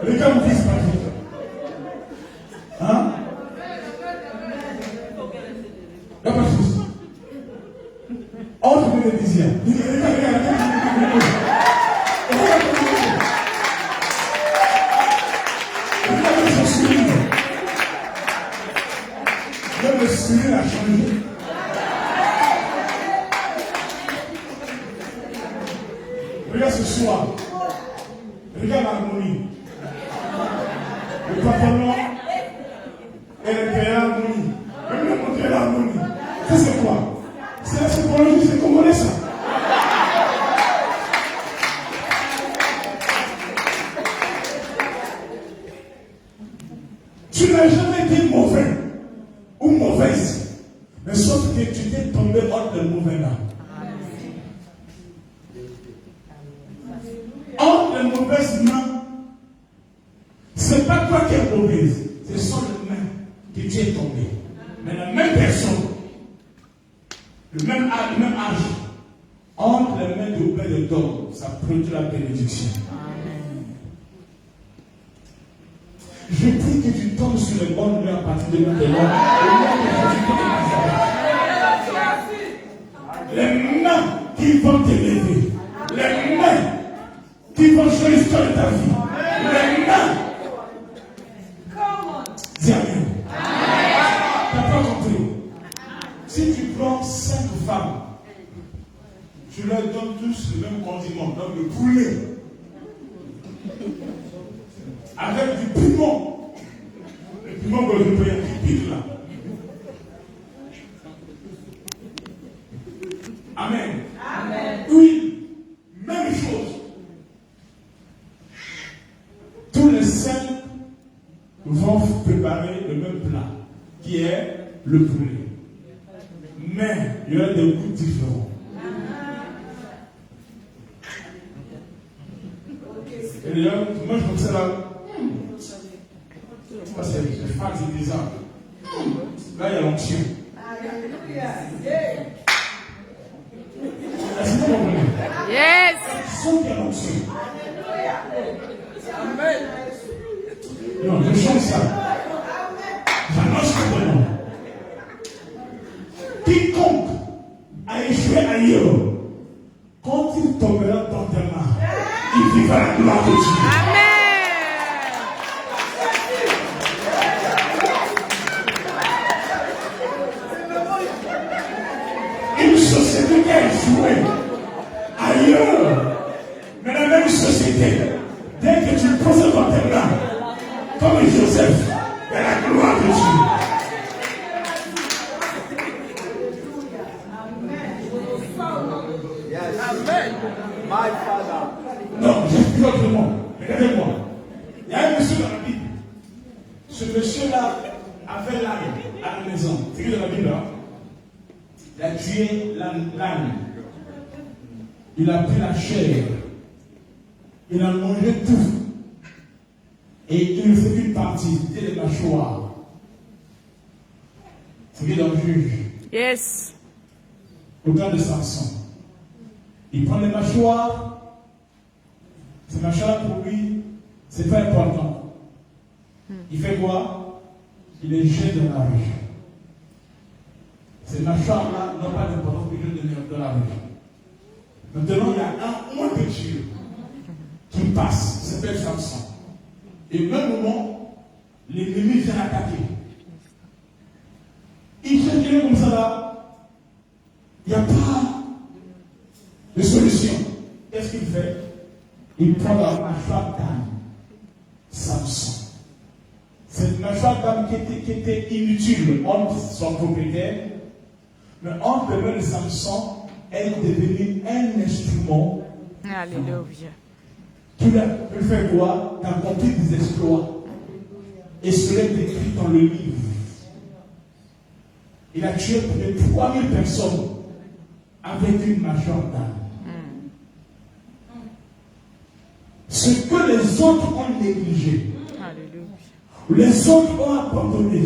Regarde mon fils Patrick. Hein? Il n'y a pas de souci. Entre les Égyptiens. Même le sourire a changé. Regarde ce soir. Regarde l'harmonie. Le pantalon et le père l'harmonie. Même le montrer l'harmonie. Ça c'est quoi? C'est la psychologie, c'est congolais ça. Tu n'as jamais été mauvais ou mauvaise Mais sauf que tu t'es tombé hors de mauvais mains. Hors de mauvaises mains, ce n'est pas toi qui es mauvaise, ce sont les mains que tu es tombé. Mais la même personne, le même âge, entre les mains de père et d'homme, ça produit la bénédiction. Je prie que tu tombes sur les bonnes mains à partir de maintenant. Les mains qui vont t'élever, les mains qui vont changer l'histoire de ta vie, les mains. Dis Amen. Tu n'as pas compris. Si tu prends 5 femmes, tu leur donnes tous le même condiment, donc le poulet, avec du piment. Le piment que je peux y pique là. Amen. Amen. Oui, même chose. Tous les 5 vont préparer le même plat, qui est le poulet. Mais il y aura des goûts différents. Et d'ailleurs, moi je pensais là, parce que les femmes c'est bizarre. Là il y a l'onction. Est-ce que vous comprenez? Yes. Sauf qu'il y a l'onction. Amen. Non, je chante ça. J'annonce le nom. Quiconque a échoué ailleurs, quand il tombera dans tes mains, il vivra la gloire de Dieu. Amen. Une société qui a échoué ailleurs, mais la même société, dès que tu poses dans tes mains, comme Joseph, il y a la gloire de Dieu. Amen. My Father. Non, j'explique autrement. Regardez-moi. Il y a un monsieur dans la Bible. Ce monsieur-là avait l'âne à la maison. C'est écrit dans la Bible, hein? Il a tué l'âne. Il a pris la chair. Il a mangé tout. Et il ne fait qu'une partie, c'était les mâchoires. C'est écrit dans le Juge. Yes. Au temps de Samson. Il prend les mâchoires. Ces mâchoires pour lui, c'est pas important. Il fait quoi? Il les jette dans la rue. Ces mâchoires-là n'ont pas d'importance pour lui dans la rue. Maintenant, il y a un homme de Dieu qui passe, il s'appelle Samson. Et au même moment, l'ennemi vient attaquer. Il fait quelqu'un comme ça là. Il n'y a pas de solution. Qu'est-ce qu'il fait? Il prend la mâchoire d'âne. Samson. Cette mâchoire d'âne qui était inutile entre son propriétaire, mais entre les mains de Samson, elle est devenue un instrument. Alléluia. Qui lui a fait quoi? D'accomplir des exploits. Et cela est écrit dans le livre. Il a tué plus de 3000 personnes avec une mâchoire d'âne. Ce que les autres ont négligé, ou les autres ont abandonné,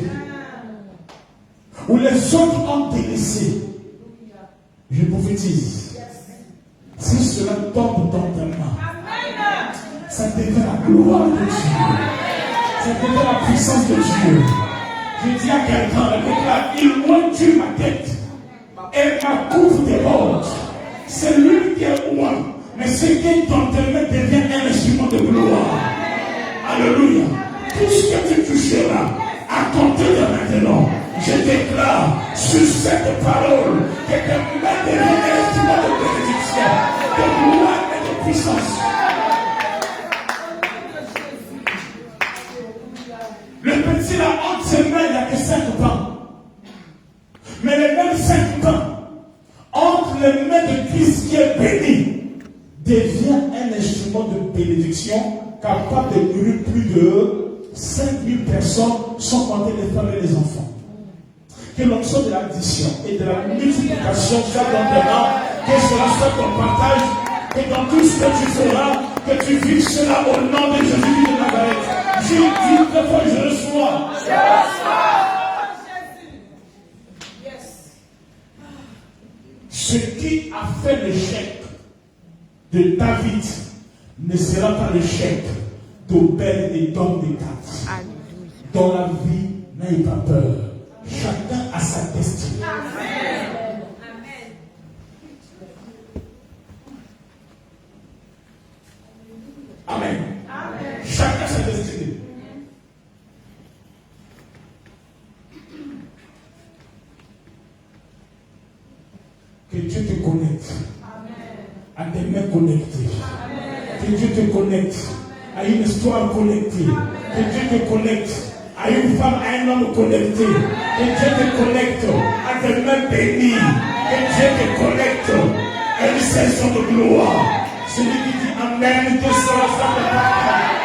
ou les autres ont délaissé, je prophétise, si cela tombe dans ta main, ça devient la gloire de Dieu, ça devient la puissance de Dieu. Je dis à quelqu'un, il monte ma tête et ma couvre des ordres. C'est lui qui est loin. Mais ce qui est dans tes mains devient un instrument de gloire. Alléluia. Tout ce que tu toucheras, à compter de maintenant, je déclare sur cette parole que tes mains deviennent un instrument de bénédiction, de gloire et de puissance. Le petit là, entre ses mains, il n'y a que 5 pains. Mais les mêmes 5 pains, entre les mains de Christ qui est béni, devient un instrument de bénédiction capable de nourrir plus de 5000 personnes sans compter les femmes et les enfants. Que l'onction de l'addition et de la multiplication soit dans tes mains, que cela soit ton partage, que dans tout ce que tu feras, que tu vives cela au nom de Jésus de Nazareth. Je dis très fort, je reçois. Je reçois. Jésus. Yes. Ce qui a fait l'échec de David ne sera pas l'échec d'Obed et d'Homme de Gath. Alléluia. Dans la vie, n'ayez pas peur. Chacun a sa destinée. Amen. Amen. Amen. Chacun a sa destinée. Que Dieu te connecte à des mains connectées. Que Dieu te connecte à une histoire connectée. Que Dieu te connecte à une femme, à un homme connecté. Que Dieu te connecte à des mains bénies. Que Dieu te connecte à une saison de gloire. Celui qui dit Amen, que cela soit de partage.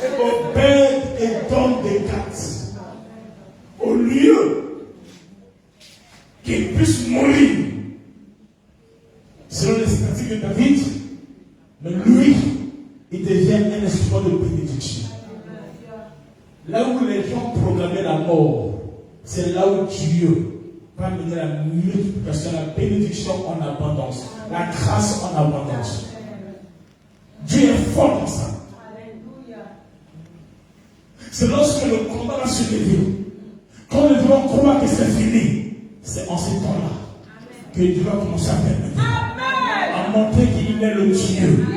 Et Obed et Dom de Gath, au lieu qu'il puisse mourir selon les statuts de David, mais lui, il devient un espoir de bénédiction. Là où les gens proclamaient la mort, c'est là où Dieu va mener la multiplication, la bénédiction en abondance, la grâce en abondance. Dieu est fort dans ça. C'est lorsque le combat va se lever, quand les gens croient que c'est fini, c'est en ce temps-là que Dieu va commencer à permettre, à montrer qu'il est le Dieu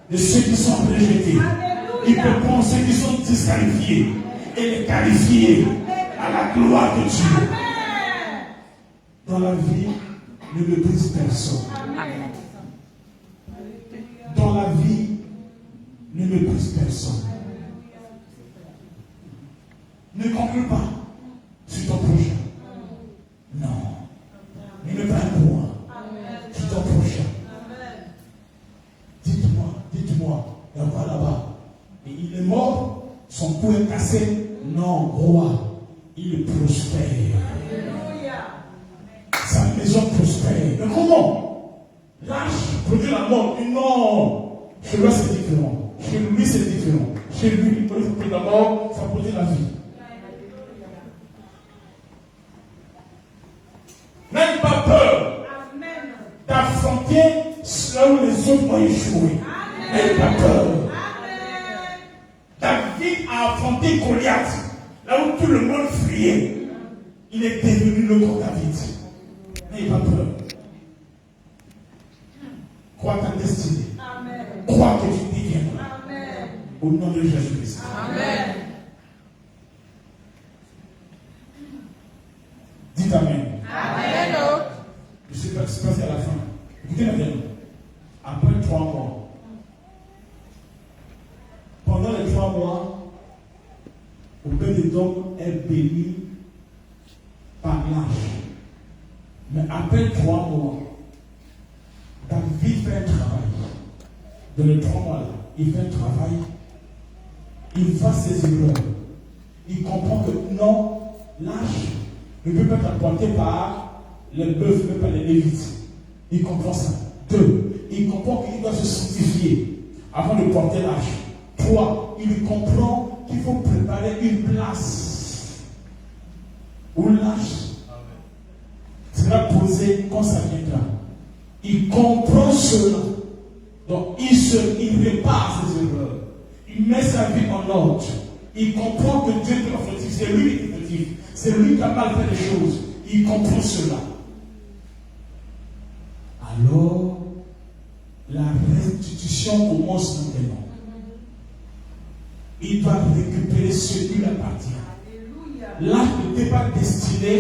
de ceux qui sont rejetés. Il peut prendre ceux qui sont disqualifiés et les qualifier à la gloire de Dieu. Dans la vie, ne méprise personne. Dans la vie, ne méprise personne. Ne conclue pas sur ton prochain. Non. Ne mets pas un point sur ton prochain. Dites-moi, et on va là-bas. Et il est mort, son cou est cassé. Non, roi, il prospère. Sa maison prospère. Mais comment? Lâche, produit la mort. Non. Chez lui, c'est différent. Chez lui, c'est différent. Chez lui, il produit la mort, ça produit la vie. N'aie pas peur d'affronter là où les autres ont échoué. N'aie pas peur. David a affronté Goliath là où tout le monde fuyait. Il est devenu le grand David. N'aie pas peur. Crois ta destinée. Crois que tu deviendras. Au nom de Jésus-Christ. Amen. Dites Amen. Amen. Je ne sais pas ce qui s'est passé à la fin. Écoutez bien. Après 3 mois, pendant les 3 mois, Obed-Edom est béni par l'âge. Mais après 3 mois, David fait un travail. Dans les 3 mois là, il fait un travail. Il fait ses erreurs. Il comprend que non, l'âge ne peut pas être apporté par les bœufs, mais par les lévites. Il comprend ça. 2, il comprend qu'il doit se sanctifier avant de porter l'âge. 3, il comprend qu'il faut préparer une place où l'âge sera posé quand ça viendra. Il comprend cela. Donc il répare ses erreurs. Il met sa vie en ordre. Il comprend que Dieu est fautif. C'est lui qui est fautif. C'est lui qui a mal fait les choses. Il comprend cela. Alors, la restitution commence maintenant. Il doit récupérer ce qui lui appartient. L'âge n'était pas destiné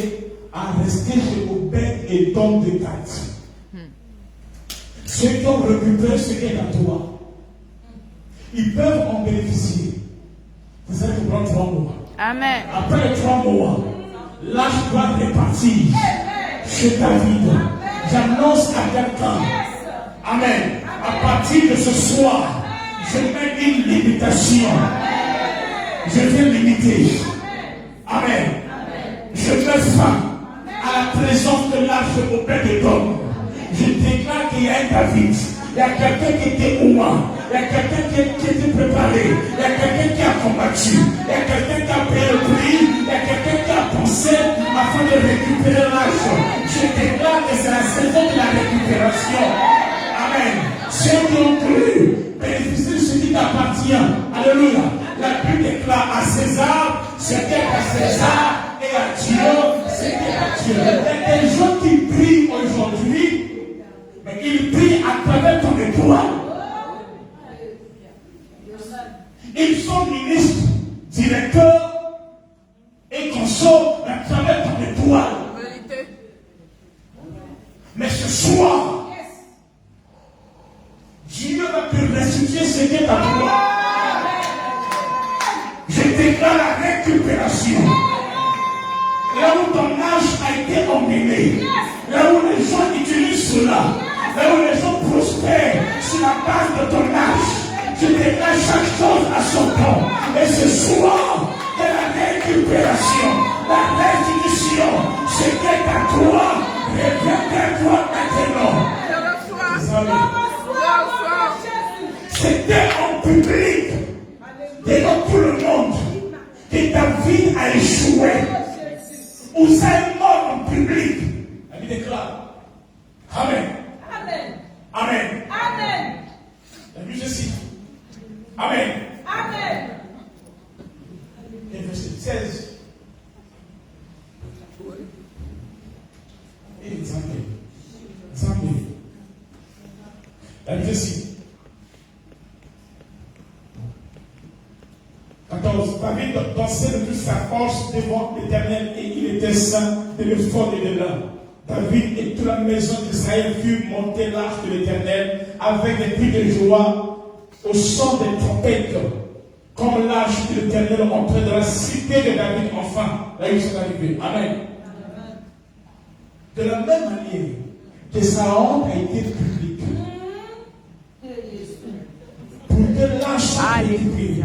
à rester chez Obed et Dom de Gath. Ceux qui ont récupéré ce qui est à toi, ils peuvent en bénéficier. Vous allez prendre 3 mois. Amen. Après les 3 mois, l'âge doit répartir chez David. J'annonce à quelqu'un, Amen, à partir de ce soir, je mets une limitation. Je viens l'imiter. Amen. Je mets fin à la présence de l'arche auprès de l'homme. Je déclare qu'il y a un David. Il y a quelqu'un qui était au moins. Il y a quelqu'un qui était préparé. Il y a quelqu'un qui a combattu. Il y a quelqu'un qui a payé le prix. Il y a quelqu'un qui a pensé afin de récupérer l'arche. Je déclare que c'est la saison de la récupération. Amen. Ceux qui ont cru bénéficient de ce qui t'appartient. Alléluia. La Bible déclare à César ce qui est à César et à Dieu ce qui est à Dieu. Il y a des gens qui prient aujourd'hui, mais ils prient à travers ton étoile. Ils sont ministres, directeurs et consorts à travers ton étoile. Mais ce soir, Dieu va te restituer ce qui est à toi. Je déclare la récupération. Là où ton âge a été emmené, là où les gens utilisent cela, là où les gens prospèrent sur la base de ton âge, je déclare chaque chose à son temps. Et ce soir, de la récupération, la restitution, ce qui est à toi, revient vers toi maintenant. C'était en public, devant tout le monde, que David a échoué. Usa est mort en public. La Bible déclare. Amen. Amen. Amen. Amen. La Bible cite. Amen. Amen. Et verset 16. Et Zambé. La Bible cite. 14. David dansait de toute sa force devant l'Éternel et il était saint de l'effort et de l'âme. David et toute la maison d'Israël furent monter l'arche de l'Éternel avec des cris de joie au son des trompettes. Comme l'arche de l'Éternel entrait dans la cité de David, enfin, là ils sont arrivés. Amen. De la même manière que sa honte a été publique, pour que l'arche soit récupérée,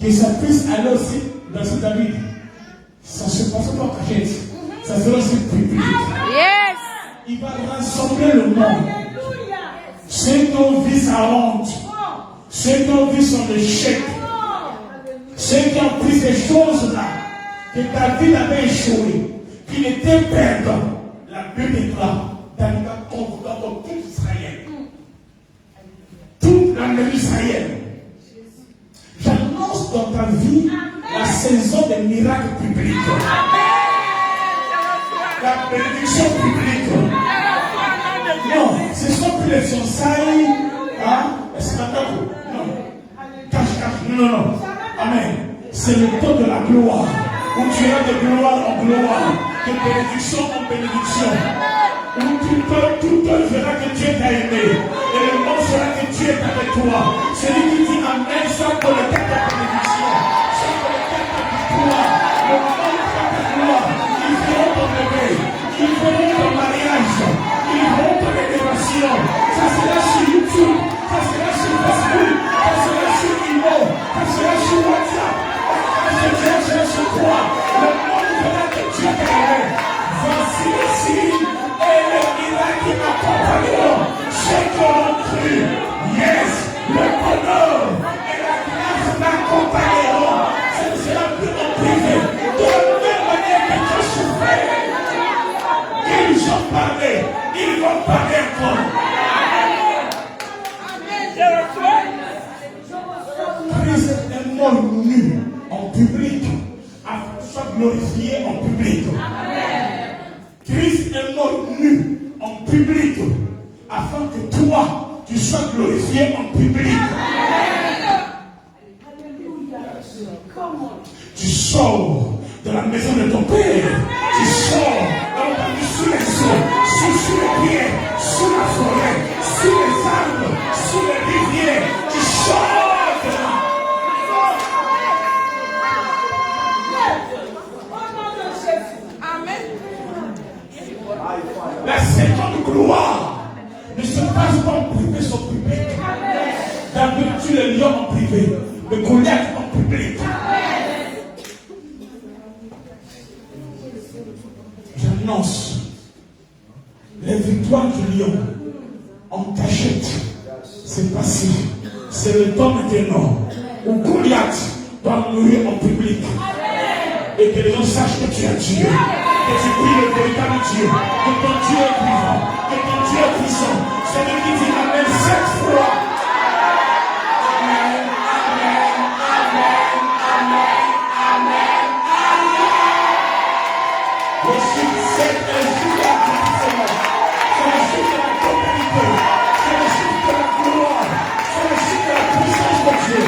que ça puisse aller aussi dans ce David. Ça ne se passe pas en cachette. Ça sera aussi public. Yes. Il va rassembler le monde. Ceux qui ont vu sa honte, ceux qui ont vu son échec, ceux qui ont pris ces choses-là, que David avait échoué, qu'il était perdant. La Bible déclare, David a convoqué encore tout Israël. Toute l'armée d'Israël. J'annonce dans ta vie la saison des miracles publics. La bénédiction publique. Non, ce ne sont plus les fiançailles. C'est pas tabou. Non. Cache. Non. Amen. C'est le temps de la gloire. Où tu iras de gloire en gloire. De bénédiction en bénédiction. Où tout verra que Dieu t'a aimé. Et le monde saura que Dieu est avec toi. Celui qui dit Amen soit pour le temps de la bénédiction. Soit pour le temps de la victoire. Le monde sera ta gloire. Ils feront ton bébé. Ils feront ton mariage. Ils feront ton élévation. Ça sera sur YouTube. Ça sera sur Facebook. Ça sera sur Imo. Ça sera sur WhatsApp. Ça sera sur toi. Le monde verra que Dieu t'a aimé. Voici le signe. Et les miracles qui m'accompagneront, ceux qui ont cru, yes, le bonheur et la grâce m'accompagneront. Ce ne sera plus en privé. De la même manière que tu as souffert, ils ont parlé, ils vont parler encore. Christ est mort nu en public, afin de soit glorifié en public. Christ est mort nu en public afin que toi, tu sois glorifié en public. Tu sors de la maison de ton père. Tu sors sous les eaux, sous les pierres, sous la forêt, sous les arbres, sous les rivières. Tu sors de là. La seconde gloire ne se passe pas en privé, son public. David tue les lions en privé, le Goliath en public. finances, les victoires du lion en cachette, c'est passé. C'est le temps maintenant où Goliath doit mourir en public. Et que les gens sachent que tu es Dieu. Que tu pries le véritable Dieu. Que ton Dieu est vivant. Que ton Dieu est puissant. C'est lui qui dit Amen 7 fois. Amen, Amen, Amen, Amen, Amen, Amen. Le chiffre 7 est le chiffre de la puissance. C'est le chiffre de la totalité. C'est le chiffre de la gloire. C'est le chiffre de la puissance de Dieu.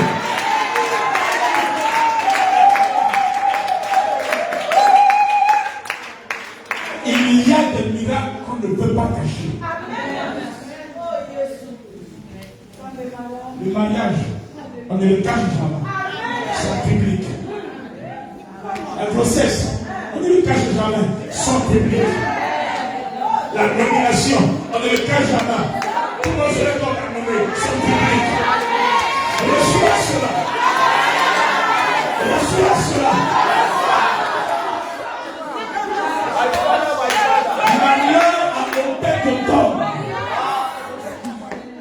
Il y a des miracles qu'on ne peut pas cacher. Le mariage, on ne le cache jamais. C'est public. La grossesse, on ne le cache jamais. C'est public. La nomination, on ne le cache jamais. Tout le monde se lève dans la nommée. C'est public. Reçois cela. Reçois cela.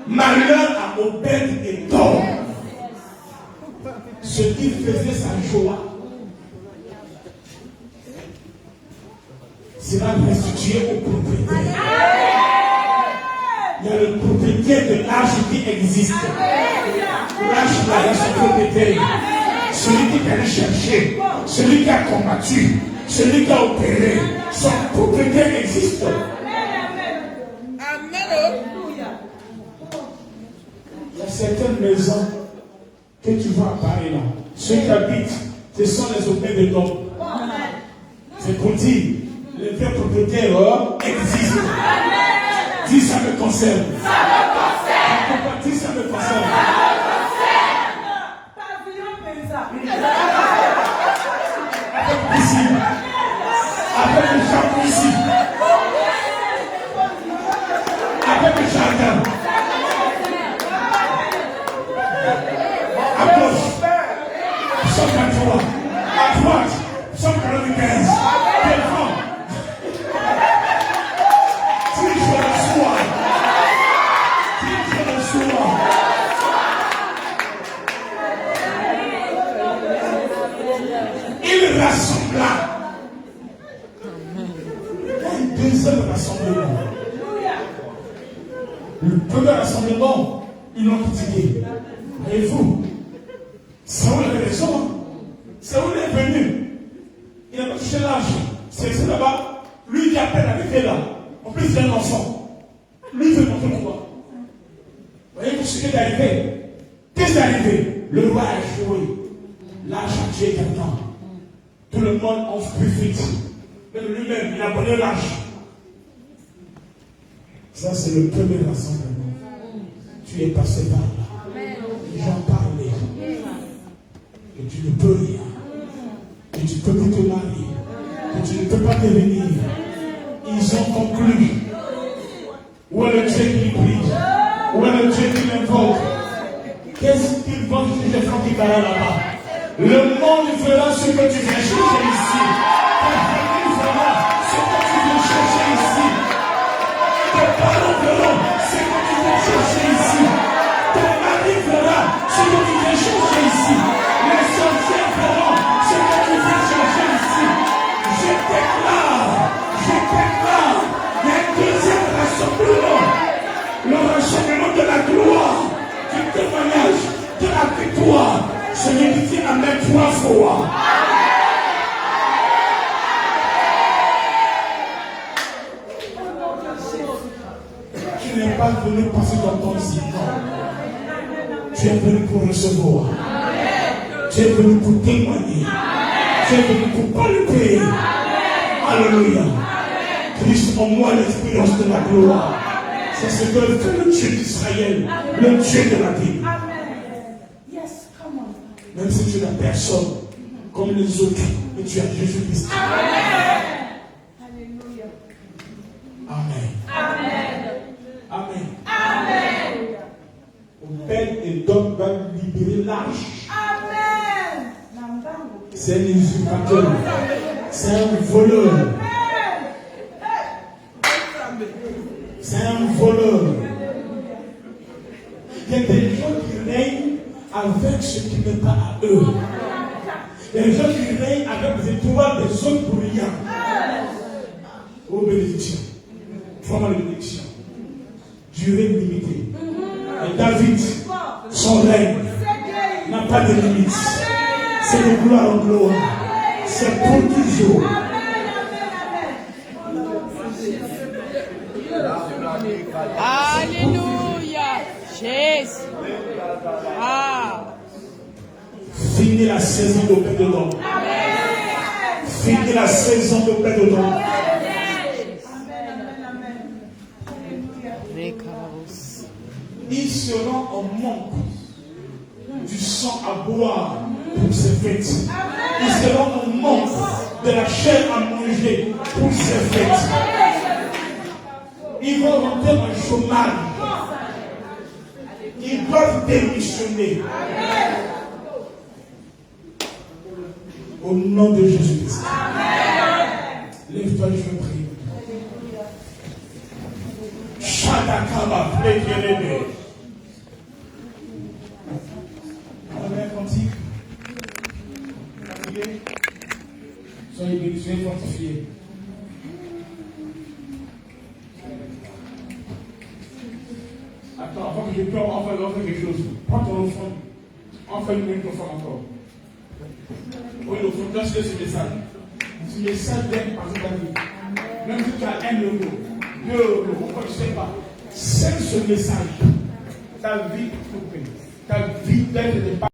Malheur à Obed et Dom. Ce qui faisait sa joie sera restitué au propriétaire. Il y a le propriétaire de l'arche qui existe. L'arche là, son propriétaire. Celui qui est allé chercher, celui qui a combattu, celui qui a opéré, son propriétaire existe. Il y a certaines maisons que tu vois à Paris là. Ceux qui habitent, ce sont les Obed de l'homme. C'est pour dire, les vrais propriétaires existent. Dis ça me concerne. Ça me concerne. Dis ça me concerne. Avec piscine. Avec le jacuzzi. Avec le jardin. À gauche, Psaume 43, à droite, Psaume 95, devant. Tire le soir. Tire le soir. Il rassembla. Il y a un deuxième rassemblement. Le premier rassemblement, ils l'ont critiqué. Et vous, Saoul avait raison. Saoul est venu. Il n'a pas touché l'âge. C'est là-bas. Lui qui a peine arrivé là. En plus, il a un enfant. Lui veut montrer quoi. Vous voyez ce qui est arrivé. Qu'est-ce qui est arrivé? Le roi a joué. L'âge a tué quelqu'un. Tout le monde en profite. Même lui-même, il a volé l'âge. Ça, c'est le premier rassemblement. Tu es passé par là. J'en parlais. Que tu ne peux rien. Que tu ne peux plus te marier. Que tu ne peux pas devenir. Ils ont conclu. Où est le Dieu qui prie? Où est le Dieu qui l'invoque? Qu'est-ce qu'ils vont chez les gens qui parlent là-bas? Le monde fera ce que tu viens chercher ici. Ta famille fera ce que tu viens chercher ici. Tes parents feront ce que tu viens chercher ici. Ton mari fera ce que tu viens chercher ici. Les sorciers feront ce que tu viens chercher ici. Je déclare, il y a un deuxième rassemblement. Le rassemblement de la gloire, du témoignage, de la victoire. Celui qui dit Amen 3 fois. Tu n'es pas venu passer dans ton silence. Tu es venu pour recevoir. Tu es venu pour témoigner. Tu es venu pour palper. Alléluia. Christ en moi l'expérience de la gloire. C'est ce que fait le Dieu d'Israël, le Dieu de la Bible. Même si tu n'as personne comme les autres, mais tu as Jésus-Christ. Alléluia. Amen. Amen. Amen. Amen. Obed et Dom va libérer l'arche. Amen. C'est un usurpateur. C'est un voleur. avec ce qui n'est pas à eux. Les gens qui règnent avec les étoiles des autres pour rien. Oh bénédiction. Vraiment les bénédictions. Durée limitée. Et David, son règne n'a pas de limite. C'est de gloire en gloire. C'est pour toujours. Alléluia. Jésus. Ah. Fini la saison de paix dedans. Fini la saison de paix dedans. Ils seront en manque du sang à boire pour ces fêtes. Ils seront en manque de la chair à manger pour ces fêtes. Ils vont rentrer en chômage. Ils doivent démissionner. Au nom de Jésus-Christ. Lève-toi, je veux prier. Shadakaba, Plekelebe. On a un cantique. Soyez bénis, soyez fortifiés. Attends, avant que je pleure, on va faire quelque chose. Prends ton offrande. On fait une offrande encore. Oui, l'offrande, laisse ce message. Ce message d'aide par David. Même si tu as 1 euro, 2 euros, on ne sait pas. C'est ce message. Ta vie coupée. Ta vie d'être